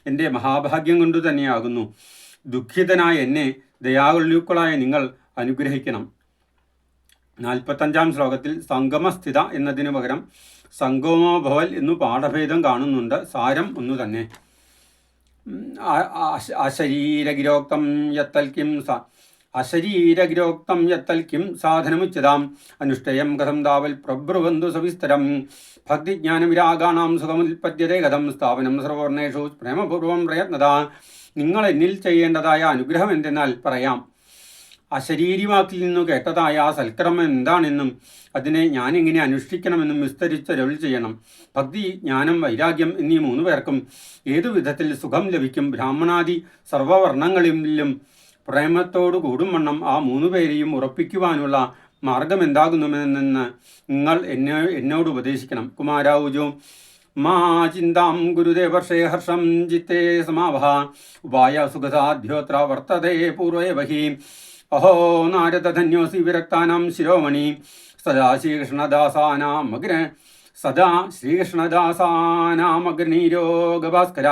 എൻ്റെ മഹാഭാഗ്യം കൊണ്ടു തന്നെയാകുന്നു. ദുഃഖിതനായ എന്നെ ദയാലുക്കളായ നിങ്ങൾ അനുഗ്രഹിക്കണം. 45-ാം ശ്ലോകത്തിൽ സംഗമസ്ഥിത എന്നതിനു പകരം സംഗമോഭവൽ എന്നു പാഠഭേദം കാണുന്നുണ്ട്. സാരം ഒന്നു തന്നെ. അശരീരഗിരോക്തം യത്തൽ കിം സാധനമുച്യതാം അനുഷ്ഠേയം കഥം താവൽ പ്രബ്രുവന്തു സവിസ്തരം ഭക്തിജ്ഞാനവിരാഗാണാം സുഖമുൽപദ്യതേ കഥം സ്ഥാപനം സർവർണേഷു പ്രേമപൂർവം പ്രയത്നത. നിങ്ങൾ എന്നിൽ ചെയ്യേണ്ടതായ അനുഗ്രഹം എന്തെന്നാൽ പറയാം. അശരീരിവാക്കിൽ നിന്നു കേട്ടതായ ആ സൽക്കർമ്മം എന്താണെന്നും അതിനെ ഞാനെങ്ങനെ അനുഷ്ഠിക്കണമെന്നും വിസ്തരിച്ചരുൾ ചെയ്യണം. ഭക്തി, ജ്ഞാനം, വൈരാഗ്യം എന്നീ 3 പേർക്കും ഏതു വിധത്തിൽ സുഖം ലഭിക്കും? ബ്രാഹ്മണാദി സർവവർണ്ണങ്ങളിലും പ്രേമത്തോടു കൂടും വണ്ണം ആ 3 പേരെയും ഉറപ്പിക്കുവാനുള്ള മാർഗം എന്താകുന്നുവെന്ന് നിങ്ങൾ എന്നോട് ഉപദേശിക്കണം. കുമാരാവുജു മാ ചിന്താം ഗുരുദേവർഷേ ഹർഷം ചിത്തേ സമാവഹ ഉപായ സുഖസാധ്യോത്ര വർത്തതേ പൂർവേ അഹോ നാരദധന്യോസി വിരക്താനാം ശിരോമണി സദാ ശ്രീകൃഷ്ണദാസാനാമഗ്നീരോഗഭാസ്കര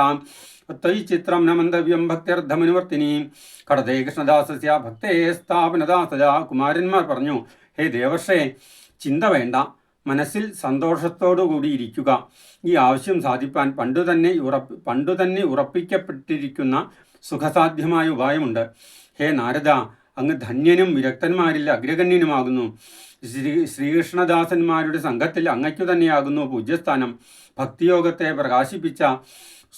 ത്വയി ചിത്രം ന മന്തവ്യം ഭക്തിയർത്ഥമനുവർത്തിനി കടതേ കൃഷ്ണദാസസ്യ ഭക്തേ സ്ഥാപനദാസജ. കുമാരന്മാർ പറഞ്ഞു, ഹേ ദേവർഷേ, ചിന്ത വേണ്ട, മനസ്സിൽ സന്തോഷത്തോടുകൂടി ഇരിക്കുക. ഈ ആവശ്യം സാധിപ്പാൻ പണ്ടുതന്നെ ഉറപ്പിക്കപ്പെട്ടിരിക്കുന്ന സുഖസാധ്യമായ ഉപായമുണ്ട്. ഹേ നാരദ, അങ്ങ് ധന്യനും വിരക്തന്മാരിൽ അഗ്രഗണ്യനുമാകുന്നു. ശ്രീകൃഷ്ണദാസന്മാരുടെ സംഘത്തിൽ അങ്ങയ്ക്കു തന്നെയാകുന്നു പൂജ്യസ്ഥാനം. ഭക്തിയോഗത്തെ പ്രകാശിപ്പിച്ച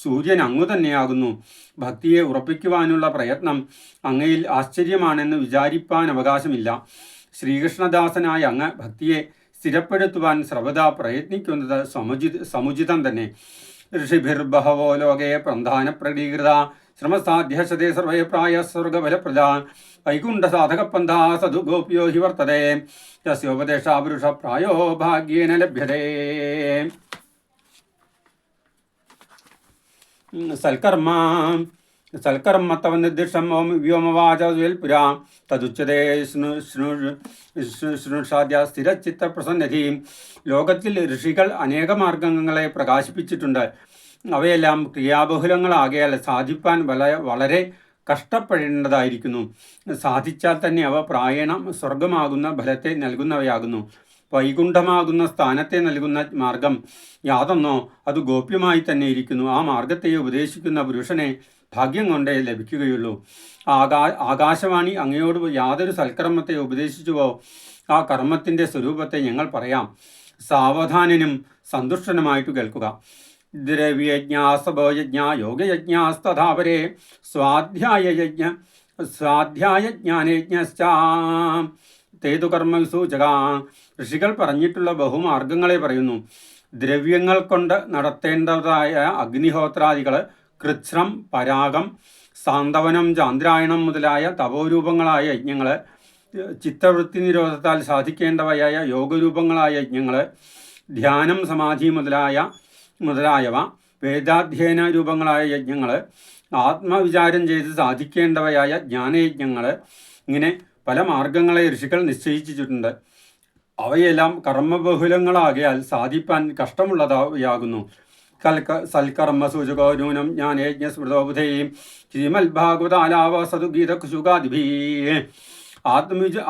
സൂര്യൻ അങ്ങു തന്നെയാകുന്നു. ഭക്തിയെ ഉറപ്പിക്കുവാനുള്ള പ്രയത്നം അങ്ങയിൽ ആശ്ചര്യമാണെന്ന് വിചാരിപ്പാൻ അവകാശമില്ല. ശ്രീകൃഷ്ണദാസനായ അങ്ങ് ഭക്തിയെ സ്ഥിരപ്പെടുത്തുവാൻ സർവദാ പ്രയത്നിക്കുന്നത് സമുചിതം തന്നെ. ഋഷിഭിർബഹവോ ലോകേ പ്രധാന പ്രകീകൃത ശ്രമസാധ്യശതേ സർവേ പ്രായ സ്വർഗഫലപ്രദ വൈകുണ്ഠസാധകപന്ഥ സദു ഗോപ്യോ ഹി വർത്തതേ യസ്യോപദേശാപുരുഷ പ്രായോ ഭാഗ്യേന ലഭ്യതേ. സൽക്കർമ്മ തവ നിർദ്ദിഷ്ടം വ്യോമവാചുരാ തദുച്യതേ ശൃണുഷാദ്യ സ്ഥിരചിത്ത പ്രസന്നതി. ലോകത്തിൽ ഋഷികൾ അനേക മാർഗങ്ങളെ പ്രകാശിപ്പിച്ചിട്ടുണ്ട്. അവയെല്ലാം ക്രിയാബഹുലങ്ങളാകയാൽ സാധിപ്പാൻ വളരെ കഷ്ടപ്പെടേണ്ടതായിരിക്കുന്നു. സാധിച്ചാൽ തന്നെ അവ പ്രായണ സ്വർഗമാകുന്ന ഫലത്തെ നൽകുന്നവയാകുന്നു. വൈകുണ്ഠമാകുന്ന സ്ഥാനത്തെ നൽകുന്ന മാർഗം യാതൊന്നോ അത് ഗോപ്യമായി തന്നെ ഇരിക്കുന്നു. ആ മാർഗത്തെ ഉപദേശിക്കുന്ന പുരുഷനെ ഭാഗ്യം കൊണ്ടേ ലഭിക്കുകയുള്ളൂ. ആകാശവാണി അങ്ങയോട് യാതൊരു സൽക്കർമ്മത്തെ ഉപദേശിച്ചുവോ ആ കർമ്മത്തിൻ്റെ സ്വരൂപത്തെ ഞങ്ങൾ പറയാം. സാവധാനനും സന്തുഷ്ടനുമായിട്ട് കേൾക്കുക. ദ്രവ്യയജ്ഞാസ്തപോയജ്ഞ യോഗയജ്ഞാസ്തഥാപരേ സ്വാധ്യായജ്ഞാനയജ്ഞശ്ചാ തേതു കർമ്മവിസൂചക. ഋഷികൾ പറഞ്ഞിട്ടുള്ള ബഹുമാർഗങ്ങളെ പറയുന്നു. ദ്രവ്യങ്ങൾ കൊണ്ട് നടത്തേണ്ടതായ അഗ്നിഹോത്രാദികൾ, കൃച്ഛ്രം, പരാഗം, സാന്തവനം, ചാന്ദ്രായണം മുതലായ തപോരൂപങ്ങളായ യജ്ഞങ്ങൾ, ചിത്തവൃത്തി നിരോധത്താൽ സാധിക്കേണ്ടവയായ യോഗരൂപങ്ങളായ യജ്ഞങ്ങൾ, ധ്യാനം, സമാധി മുതലായവ, വേദാധ്യയന രൂപങ്ങളായ യജ്ഞങ്ങൾ, ആത്മവിചാരം ചെയ്ത് സാധിക്കേണ്ടവയായ ജ്ഞാനയജ്ഞങ്ങൾ, ഇങ്ങനെ പല മാർഗങ്ങളെ ഋഷികൾ നിശ്ചയിച്ചിട്ടുണ്ട്. അവയെല്ലാം കർമ്മബഹുലങ്ങളാകയാൽ സാധിപ്പാൻ കഷ്ടമുള്ളതാകുന്നു. സൽക്കർമ്മ സൂചകോ നൂനം ജ്ഞാനയജ്ഞ സ്മൃതോബുധയും ശ്രീമദ്ഭാഗവതാലാവസതു ഗീതകുശുകാദിഭീ.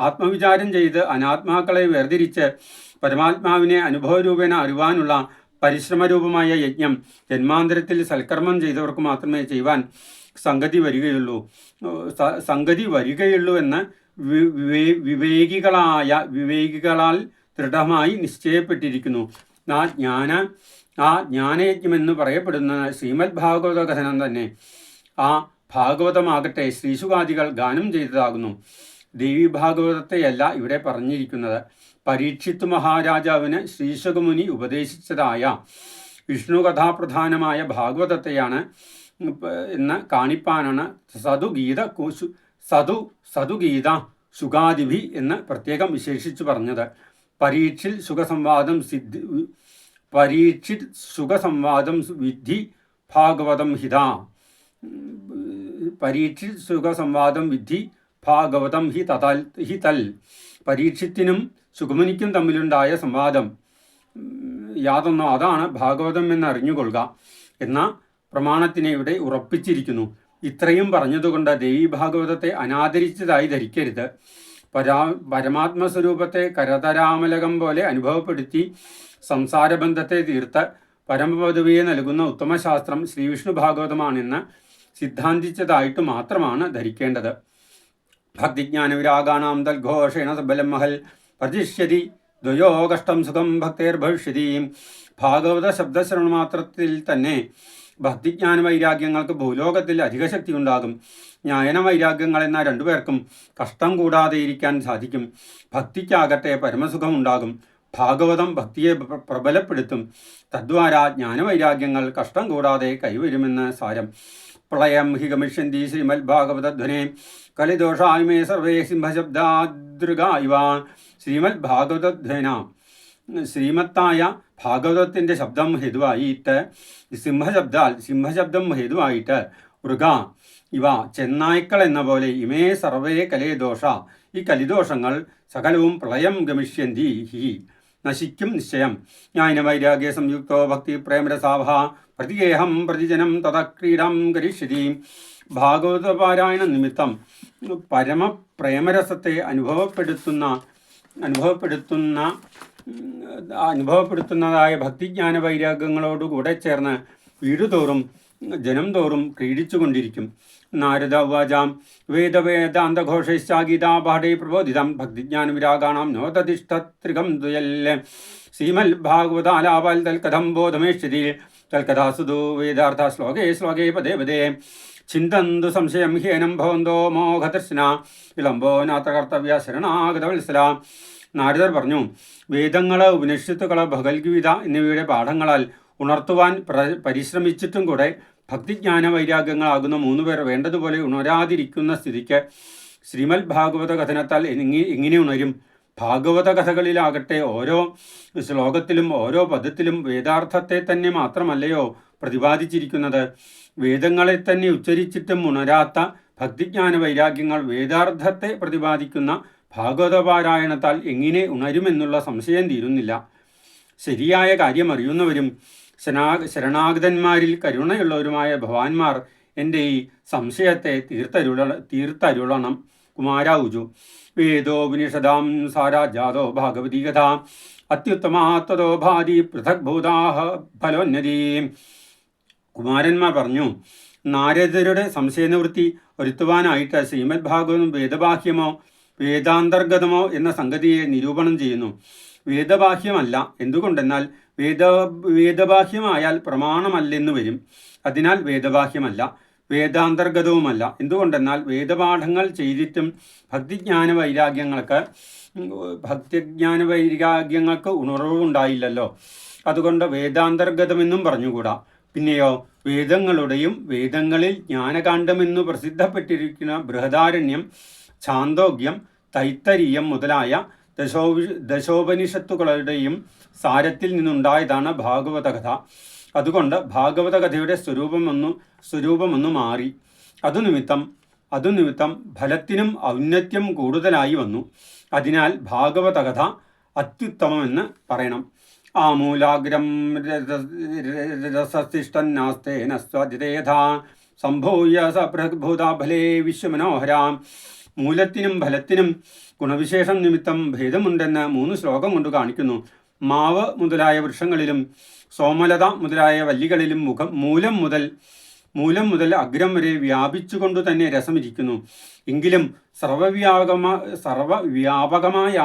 ആത്മവിചാരം ചെയ്ത് അനാത്മാക്കളെ വേർതിരിച്ച് പരമാത്മാവിനെ അനുഭവരൂപേണ അറിവാനുള്ള പരിശ്രമരൂപമായ യജ്ഞം ജന്മാന്തരത്തിൽ സൽക്കർമ്മം ചെയ്തവർക്ക് മാത്രമേ ചെയ്യുവാൻ സംഗതി വരികയുള്ളൂ എന്ന് വിവേകികളാൽ ദൃഢമായി നിശ്ചയപ്പെട്ടിരിക്കുന്നു. ജ്ഞാന ആ ജ്ഞാനയജ്ഞമെന്ന് പറയപ്പെടുന്ന ശ്രീമദ് ഭാഗവത കഥനം തന്നെ. ആ ഭാഗവതമാകട്ടെ ശ്രീശുകാദികൾ ഗാനം ചെയ്തതാകുന്നു. ദേവി ഭാഗവതത്തെയല്ല ഇവിടെ പറഞ്ഞിരിക്കുന്നത്. പരീക്ഷിത്ത് മഹാരാജാവിന് ശ്രീശുകമുനി ഉപദേശിച്ചതായ വിഷ്ണു കഥാപ്രധാനമായ ഭാഗവതത്തെയാണ് എന്ന് കാണിപ്പാനാണ് സതുഗീത ശുകാദിഭി എന്ന് പ്രത്യേകം വിശേഷിച്ചു പറഞ്ഞത്. പരീക്ഷിത് സുഖസംവാദം വിദ്ധി ഭാഗവതം ഹിത. പരീക്ഷിത് സുഖസംവാദം വിദ്ധി ഭാഗവതം ഹി തൽ. പരീക്ഷിത്തിനും സുഖമുനിക്കും തമ്മിലുണ്ടായ സംവാദം യാതൊന്നോ അതാണ് ഭാഗവതം എന്നറിഞ്ഞുകൊള്ളുക എന്ന പ്രമാണത്തിനെ ഇവിടെ ഉറപ്പിച്ചിരിക്കുന്നു. ഇത്രയും പറഞ്ഞതുകൊണ്ട് ദേവി ഭാഗവതത്തെ അനാദരിച്ചതായി ധരിക്കരുത്. പരമാത്മസ്വരൂപത്തെ കരതരാമലകം പോലെ അനുഭവപ്പെടുത്തി സംസാരബന്ധത്തെ തീർത്ത് പരമപദവിയെ നൽകുന്ന ഉത്തമശാസ്ത്രം ശ്രീവിഷ്ണു ഭാഗവതമാണെന്ന് സിദ്ധാന്തിച്ചതായിട്ട് മാത്രമാണ് ധരിക്കേണ്ടത്. ഭക്തിജ്ഞാനവിരാഗാണാം തൽഘോഷേണ സബലം മഹൽ പ്രതിഷ്യതി ദ്വയോ കഷ്ടം സുഖം ഭക്തേർഭവിഷ്യതി. ഭാഗവത ശബ്ദശ്രവണ മാത്രത്തിൽ തന്നെ ഭക്തിജ്ഞാന വൈരാഗ്യങ്ങൾക്ക് ഭൂലോകത്തിൽ അധിക ശക്തി ഉണ്ടാകും. ജ്ഞാന വൈരാഗ്യങ്ങൾ എന്ന രണ്ടുപേർക്കും കഷ്ടം കൂടാതെ ഇരിക്കാൻ സാധിക്കും. ഭക്തിക്കാകട്ടെ പരമസുഖം ഉണ്ടാകും. ഭാഗവതം ഭക്തിയെ പ്രബലപ്പെടുത്തും. തദ്വാരാ ജ്ഞാനവൈരാഗ്യങ്ങൾ കഷ്ടം കൂടാതെ കൈവരുമെന്ന് സാരം. പ്രളയം ഹി ഗമിഷ്യന്തി ശ്രീമദ് ഭാഗവതധ്വനെ കലിദോഷായ്മേ സർവേ സിംഹശബ്ദാദൃഗ ഇവ. ശ്രീമദ് ഭാഗവതധ്വന ശ്രീമത്തായ ഭാഗവതത്തിൻ്റെ ശബ്ദം ഹേതുവായിട്ട് സിംഹശബ്ദം ഹേതുവായിട്ട് മൃഗ ഇവ ചെന്നായ്ക്കൾ എന്ന പോലെ ഇമേ സർവേ കലേദോഷ ഈ കലിദോഷങ്ങൾ സകലവും പ്രളയം ഗമിഷ്യന്തി ഹി നശിക്കും നിശ്ചയം. ജ്ഞാനവൈരാഗ്യ സംയുക്തോ ഭക്തി പ്രേമരസാഭ പ്രതിഗേഹം പ്രതിജനം തഥ ക്രീഡാം കരിഷ്യതി. ഭാഗവത പാരായണ നിമിത്തം പരമപ്രേമരസത്തെ അനുഭവപ്പെടുത്തുന്നതായ ഭക്തിജ്ഞാന വൈരാഗ്യങ്ങളോടുകൂടെ ചേർന്ന് വീടുതോറും ജനം തോറും ക്രീഡിച്ചുകൊണ്ടിരിക്കും. നാരദ ഉവാചാം വേദവേദാന്തഘോഷൈശ്ചാഗീതാപാഠേ പ്രബോധിതം ഭക്തിജ്ഞാന വിരാഗാണാം നോതതിഷ്ഠത്രികം ദ്വയല്. ശ്രീമൽ ഭാഗവതാലാപാൽ തൽക്കഥം ബോധമേഷ്യതി. തൽക്കഥാസുതു വേദാർത്ഥ ശ്ലോകേ പദേ പദേ. ചിന്തന്തു സംശയം ഹ്യേനം ഭവന്തോ മോഹദർശന വിളംബോ നാത്ര കർത്തവ്യ ശരണാഗതവത്സല. നാരദർ പറഞ്ഞു, വേദങ്ങൾ, ഉപനിഷത്തുകൾ, ഭഗവത്ഗീത എന്നിവയുടെ പാഠങ്ങളാൽ ഉണർത്തുവാൻ പരിശ്രമിച്ചിട്ടും കൂടെ ഭക്തിജ്ഞാന വൈരാഗ്യങ്ങളാകുന്ന മൂന്നുപേർ വേണ്ടതുപോലെ ഉണരാതിരിക്കുന്ന സ്ഥിതിക്ക് ശ്രീമദ് ഭാഗവത കഥനത്താൽ എങ്ങനെ ഉണരും? ഭാഗവത കഥകളിലാകട്ടെ ഓരോ ശ്ലോകത്തിലും ഓരോ പദത്തിലും വേദാർത്ഥത്തെ തന്നെ മാത്രമല്ലയോ പ്രതിപാദിച്ചിരിക്കുന്നത്? വേദങ്ങളെ തന്നെ ഉച്ചരിച്ചിട്ടും ഉണരാത്ത ഭക്തിജ്ഞാന വൈരാഗ്യങ്ങൾ വേദാർത്ഥത്തെ പ്രതിപാദിക്കുന്ന ഭാഗവതപാരായണത്താൽ എങ്ങനെ ഉണരുമെന്നുള്ള സംശയം തീരുന്നില്ല. ശരിയായ കാര്യം അറിയുന്നവരും ശരണാഗതന്മാരിൽ കരുണയുള്ളവരുമായ ഭവാന്മാർ എൻ്റെ ഈ സംശയത്തെ തീർത്തരുളണം. കുമാരാവുജു വേദോപനിഷദാം സാരാജാതോ ഭാഗവതീ കഥ അത്യുത്തമാത്തതോ ഭാതി പൃഥക് ഭൂതാഹ ഫലോന്നതി. കുമാരന്മാർ പറഞ്ഞു, നാരദരുടെ സംശയനിവൃത്തി വരുത്തുവാനായിട്ട് ശ്രീമദ് ഭാഗവതം വേദബാഹ്യമോ വേദാന്തർഗതമോ എന്ന സംഗതിയെ നിരൂപണം ചെയ്യുന്നു. വേദബാഹ്യമല്ല. എന്തുകൊണ്ടെന്നാൽ വേദബാഹ്യമായാൽ പ്രമാണമല്ലെന്ന് വരും. അതിനാൽ വേദബാഹ്യമല്ല. വേദാന്തർഗതവുമല്ല. എന്തുകൊണ്ടെന്നാൽ വേദപാഠങ്ങൾ ചെയ്തിട്ടും ഭക്തിജ്ഞാന വൈരാഗ്യങ്ങൾക്ക് ഉണർവുണ്ടായില്ലല്ലോ. അതുകൊണ്ട് വേദാന്തർഗതമെന്നും പറഞ്ഞുകൂടാ. പിന്നെയോ വേദങ്ങളുടെയും വേദങ്ങളിൽ ജ്ഞാനകാണ്ഡമെന്നു പ്രസിദ്ധപ്പെട്ടിരിക്കുന്ന ബൃഹദാരണ്യം, ഛാന്തോഗ്യം, തൈത്തരീയം മുതലായ ദശോപനിഷത്തുകളുടെയും സാരത്തിൽ നിന്നുണ്ടായതാണ് ഭാഗവത കഥ. അതുകൊണ്ട് ഭാഗവത കഥയുടെ സ്വരൂപമൊന്നു മാറി. അതുനിമിത്തം ഫലത്തിനും ഔന്നത്യം കൂടുതലായി വന്നു. അതിനാൽ ഭാഗവത കഥ അത്യുത്തമമെന്ന് പറയണം. ആമൂലാഗ്രം രസത്തിഷ്ടന്നാസ്തേന സ്വാധിതേഥാ സംഭൂയ സപ്രഭൂതാഫലേ വിശ്വമനോഹരാം. മൂലത്തിനും ഫലത്തിനും ഗുണവിശേഷം നിമിത്തം ഭേദമുണ്ടെന്ന് 3 ശ്ലോകം കൊണ്ട് കാണിക്കുന്നു. മാവ് മുതലായ വൃക്ഷങ്ങളിലും സോമലത മുതലായ വല്ലികളിലും മൂലം മുതൽ അഗ്രം വരെ വ്യാപിച്ചുകൊണ്ടു തന്നെ രസമിരിക്കുന്നു. എങ്കിലും സർവവ്യാപകമായ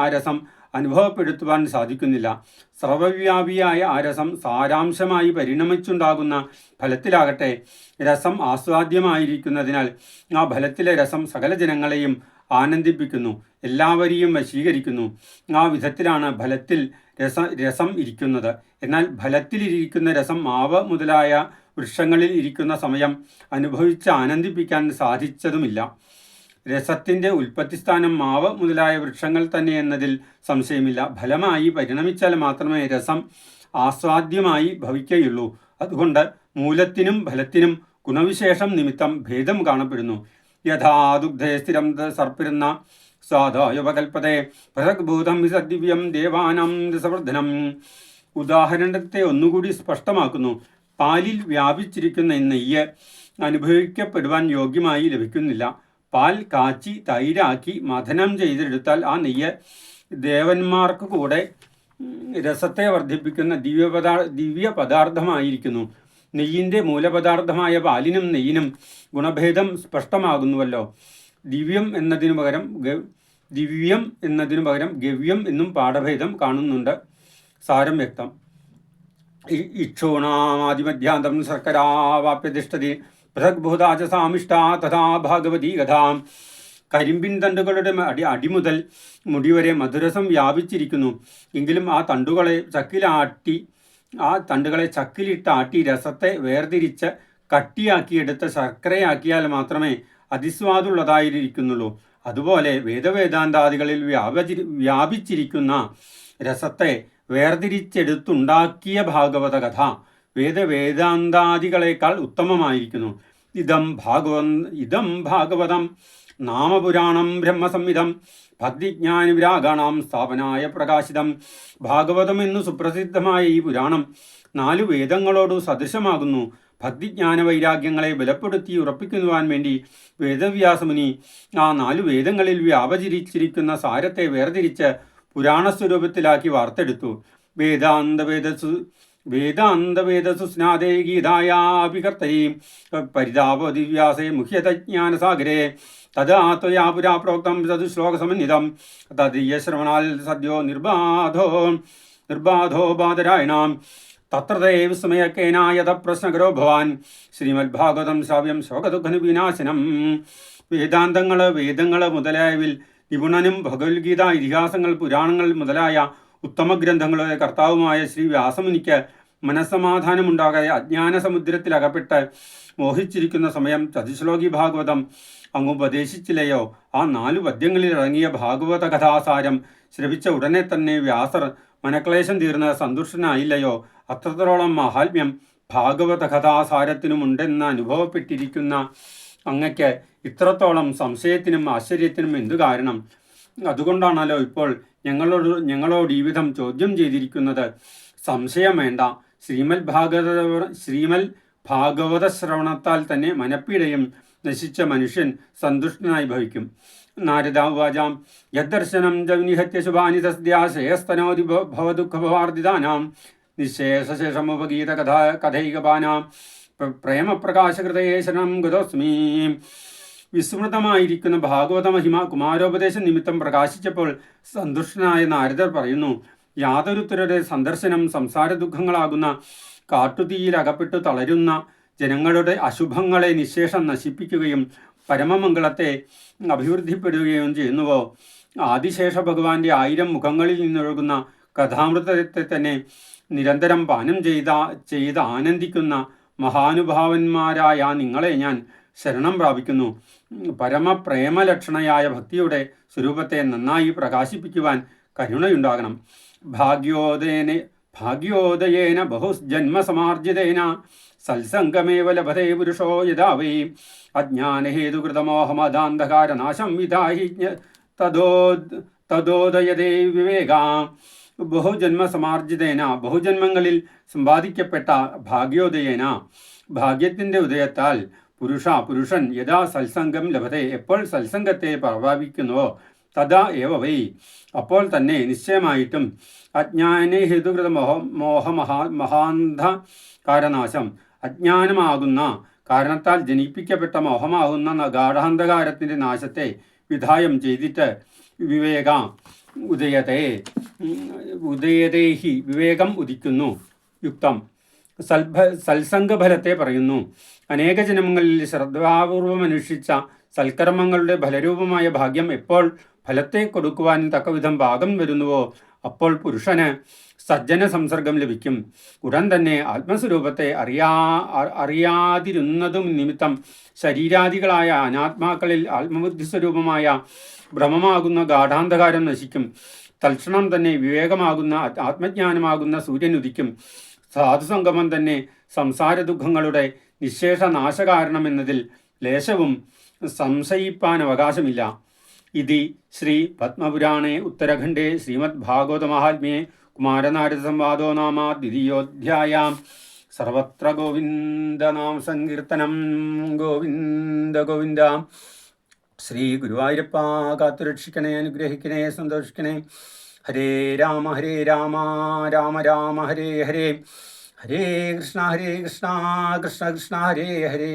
ആ രസം അനുഭവപ്പെടുത്തുവാൻ സാധിക്കുന്നില്ല. സർവവ്യാപിയായ ആ രസം സാരാംശമായി പരിണമിച്ചുണ്ടാകുന്ന ഫലത്തിലാകട്ടെ രസം ആസ്വാദ്യമായിരിക്കുന്നതിനാൽ ആ ഫലത്തിലെ രസം സകല ജനങ്ങളെയും ആനന്ദിപ്പിക്കുന്നു, എല്ലാവരെയും വശീകരിക്കുന്നു. ആ വിധത്തിലാണ് ഫലത്തിൽ രസം ഇരിക്കുന്നത്. എന്നാൽ ഫലത്തിലിരിക്കുന്ന രസം മാവ് മുതലായ വൃക്ഷങ്ങളിൽ ഇരിക്കുന്ന സമയം അനുഭവിച്ച് ആനന്ദിപ്പിക്കാൻ സാധിച്ചതുമില്ല. രസത്തിൻ്റെ ഉൽപ്പത്തിസ്ഥാനം മാവ് മുതലായ വൃക്ഷങ്ങൾ തന്നെ എന്നതിൽ സംശയമില്ല. ഫലമായി പരിണമിച്ചാൽ മാത്രമേ രസം ആസ്വാദ്യമായി ഭവിക്കുകയുള്ളൂ. അതുകൊണ്ട് മൂലത്തിനും ഫലത്തിനും ഗുണവിശേഷം നിമിത്തം ഭേദം കാണപ്പെടുന്നു. യഥാ ദുഗ്ധേ സ്ഥിരം സർപ്പിരുന്ന സ്വാദായുപകൽപ്പതേ പൃഥഗ്ഭൂതം വിസദിവ്യം ദേവാനാം രസവർദ്ധനം. ഉദാഹരണത്തെ ഒന്നുകൂടി സ്പഷ്ടമാക്കുന്നു. പാലിൽ വ്യാപിച്ചിരിക്കുന്ന നെയ്യ് അനുഭവിക്കപ്പെടുവാൻ യോഗ്യമായി ലഭിക്കുന്നില്ല. പാൽ കാച്ചി തൈരാക്കി മഥനം ചെയ്തെടുത്താൽ ആ നെയ്യ് ദേവന്മാർക്ക് കൂടെ രസത്തെ വർദ്ധിപ്പിക്കുന്ന ദിവ്യ പദാർത്ഥമായിരിക്കുന്നു. നെയ്യിൻ്റെ മൂലപദാർത്ഥമായ പാലിനും നെയ്യിനും ഗുണഭേദം സ്പഷ്ടമാകുന്നുവല്ലോ. ദിവ്യം എന്നതിനു പകരം ഗവ്യം എന്നും പാഠഭേദം കാണുന്നുണ്ട്. സാരം വ്യക്തം. ഇക്ഷൂണാമാദിമധ്യാന്തം ശർക്കരാവാപ്യതിഷ്ഠതി പൃഥഗ്ഭൂതാചസാമിഷ്ടാ തഥാ ഭാഗവതീ കഥാം. കരിമ്പിൻ തണ്ടുകളുടെ അടിമുതൽ മുടിവരെ മധുരസം വ്യാപിച്ചിരിക്കുന്നു. എങ്കിലും ആ തണ്ടുകളെ ചക്കിലിട്ടാട്ടി രസത്തെ വേർതിരിച്ച് കട്ടിയാക്കിയെടുത്ത് ശർക്കരയാക്കിയാൽ മാത്രമേ അതിസ്വാദുള്ളതായിരിക്കുന്നുള്ളൂ. അതുപോലെ വേദവേദാന്താദികളിൽ വ്യാപിച്ചിരിക്കുന്ന രസത്തെ വേർതിരിച്ചെടുത്തുണ്ടാക്കിയ ഭാഗവത കഥ വേദവേദാന്താദികളെക്കാൾ ഉത്തമമായിരിക്കുന്നു. ഇതം ഭാഗവതം നാമപുരാണം ബ്രഹ്മസംഹിതം ഭക്തിജ്ഞാനവിരാഗാണാം സ്ഥാപനായ പ്രകാശിതം. ഭാഗവതം എന്നു സുപ്രസിദ്ധമായ ഈ പുരാണം 4 വേദങ്ങളോട് സദൃശമാകുന്നു. ഭക്തിജ്ഞാന വൈരാഗ്യങ്ങളെ ബലപ്പെടുത്തി ഉറപ്പിക്കുവാൻ വേണ്ടി വേദവ്യാസമുനി ആ 4 വേദങ്ങളിൽ വ്യാപചരിച്ചിരിക്കുന്ന സാരത്തെ വേർതിരിച്ച് പുരാണസ്വരൂപത്തിലാക്കി വാർത്തെടുത്തു. വേദാന്തവേദസു സ്നാദേ ഗീതായാപി പരിതാപോ ദിവ്യാസേ മുഹ്യതജ്ഞാനസാഗരേ തഥാ ത്വയാ പുരാ പ്രോക്തം ചതുശ്ലോകസമന്വിതം തദീയശ്രവണാൽ സദ്യോ നിർബാധോ ബാധരായണാം തത്ര വിസ്മയക്കേനായത പ്രശ്നകരോ ഭവാൻ. ശ്രീമദ്ഭാഗവതം ശ്രാവ്യം ശോകദുഃഖവിനാശനം. വേദങ്ങൾ മുതലായവിൽ നിപുണനും ഭഗവത്ഗീത, ഇതിഹാസങ്ങൾ, പുരാണങ്ങൾ മുതലായ ഉത്തമ ഗ്രന്ഥങ്ങളുടെ കർത്താവുമായ ശ്രീ വ്യാസമുനിക്ക് മനസ്സമാധാനമുണ്ടാകാതെ അജ്ഞാന സമുദ്രത്തിലകപ്പെട്ട് മോഹിച്ചിരിക്കുന്ന സമയം ചതുശ്ലോകി ഭാഗവതം അങ്ങ് ഉപദേശിച്ചില്ലയോ? ആ 4 പദ്യങ്ങളിൽ ഇറങ്ങിയ ഭാഗവത കഥാസാരം ശ്രവിച്ച ഉടനെ തന്നെ വ്യാസർ മനക്ലേശം തീർന്ന് സന്തുഷ്ടനായില്ലയോ? അത്രത്തോളം മഹാത്മ്യം ഭാഗവത കഥാസാരത്തിനുമുണ്ടെന്ന് അനുഭവപ്പെട്ടിരിക്കുന്ന അങ്ങയ്ക്ക് ഇത്രത്തോളം സംശയത്തിനും ആശ്ചര്യത്തിനും എന്തു കാരണം? അതുകൊണ്ടാണല്ലോ ഇപ്പോൾ ഞങ്ങളോട് ഈ വിധം ചോദ്യം ചെയ്തിരിക്കുന്നത്. സംശയം വേണ്ട. ശ്രീമൽ ഭാഗവത ശ്രവണത്താൽ തന്നെ മനപ്പീടയും നശിച്ച മനുഷ്യൻ സന്തുഷ്ടനായി ഭവിക്കും. നാരദാവാചാം യദ്ദർശനം ജനിഹത്യ ശുഭാനി തസ്യാശയസ്തനോതി ഭവദുഃഖഭവാർദിതാനാം നിശേഷശേഷമുപഗീത കഥൈകപാനാം പ്രേമപ്രകാശകൃതയേ ശരണം ഗതോസ്മി. വിസ്മൃതമായിരിക്കുന്ന ഭാഗവത മഹിമ കുമാരോപദേശ നിമിത്തം പ്രകാശിച്ചപ്പോൾ സന്തുഷ്ടനായ നാരദർ പറയുന്നു, യാതൊരുത്തരുടെ സന്ദർശനം സംസാര ദുഃഖങ്ങളാകുന്ന കാട്ടുതീയിൽ അകപ്പെട്ടു തളരുന്ന ജനങ്ങളുടെ അശുഭങ്ങളെ നിശേഷം നശിപ്പിക്കുകയും പരമമംഗളത്തെ അഭിവൃദ്ധിപ്പെടുകയും ചെയ്യുന്നുവോ? ആദിശേഷ ഭഗവാന്റെ 1000 മുഖങ്ങളിൽ നിന്നൊഴുകുന്ന കഥാമൃതത്തെ തന്നെ നിരന്തരം പാനം ചെയ്ത് ആനന്ദിക്കുന്ന മഹാനുഭാവന്മാരായ നിങ്ങളെ ഞാൻ ശരണം പ്രാപിക്കുന്നു. പരമപ്രേമലക്ഷണയായ ഭക്തിയുടെ സ്വരൂപത്തെ നന്നായി പ്രകാശിപ്പിക്കുവാൻ കരുണയുണ്ടാകണം. ഭാഗ്യോദയേന ബഹുജന്മസമാർജിതേന സത്സംഗമേവ ലഭതേ പുരുഷോ യഥാ വൈ അജ്ഞാനഹേതുകൃതമോഹമദാന്ധകാരനാശം വിധാഹി തദോദയതേ വിവേക. ബഹുജന്മസമാർജിതേന ബഹുജന്മങ്ങളിൽ സമ്പാദിക്കപ്പെട്ട ഭാഗ്യോദയേന ഭാഗ്യത്തിൻ്റെ ഉദയത്താൽ പുരുഷൻ യഥാ സത്സംഗം ലഭത്തെ എപ്പോൾ സത്സംഗത്തെ പ്രഭാവിക്കുന്നുവോ തഥാ ഏവ വൈ അപ്പോൾ തന്നെ നിശ്ചയമായിട്ടും അജ്ഞാനേ ഹേതുകൃത മഹാന്ധകാരനാശം അജ്ഞാനമാകുന്ന കാരണത്താൽ ജനിപ്പിക്കപ്പെട്ട മോഹമാകുന്ന ഗാഠാന്ധകാരത്തിൻ്റെ നാശത്തെ വിധായം ചെയ്തിട്ട് വിവേക ഉദയതേഹി വിവേകം ഉദിക്കുന്നു. യുക്തം സത്സംഗഫലത്തെ പറയുന്നു. അനേക ജന്മങ്ങളിൽ ശ്രദ്ധാപൂർവം അനുഷ്ഠിച്ച സൽക്കർമ്മങ്ങളുടെ ഫലരൂപമായ ഭാഗ്യം എപ്പോൾ ഫലത്തെ കൊടുക്കുവാൻ തക്കവിധം ഭാഗം വരുന്നുവോ അപ്പോൾ പുരുഷന് സജ്ജന സംസർഗം ലഭിക്കും. ഉടൻ തന്നെ ആത്മസ്വരൂപത്തെ അറിയാതിരുന്നതും നിമിത്തം ശരീരാദികളായ അനാത്മാക്കളിൽ ആത്മബുദ്ധി സ്വരൂപമായ ഭ്രമമാകുന്ന ഗാഠാന്ധകാരം നശിക്കും. തൽക്ഷണം തന്നെ വിവേകമാകുന്ന ആത്മജ്ഞാനമാകുന്ന സൂര്യൻ ഉദിക്കും. സാധുസംഗമം തന്നെ സംസാര ദുഃഖങ്ങളുടെ നിശേഷ നാശകാരണമെന്നതിൽ ലേശവും സംശയിപ്പാൻ അവകാശമില്ല. ഇതി ശ്രീ പത്മപുരാണേ ഉത്തരഖണ്ഡേ ശ്രീമദ് ഭാഗവത മഹാത്മ്യേ കുമാരനാരദ സംവാദോ നാമ ദ്വിതീയോധ്യായാം. സർവത്ര ഗോവിന്ദനാമ സങ്കീർത്തനം. ഗോവിന്ദ ഗോവിന്ദ. ശ്രീ ഗുരുവായൂരപ്പ കാത്തുരക്ഷിക്കണേ, അനുഗ്രഹിക്കണേ, സന്തോഷിക്കണേ. ഹരേ രാമ രാമ രാമ ഹരേ ഹരേ, ഹരേ കൃഷ്ണ കൃഷ്ണ കൃഷ്ണ ഹരേ ഹരേ.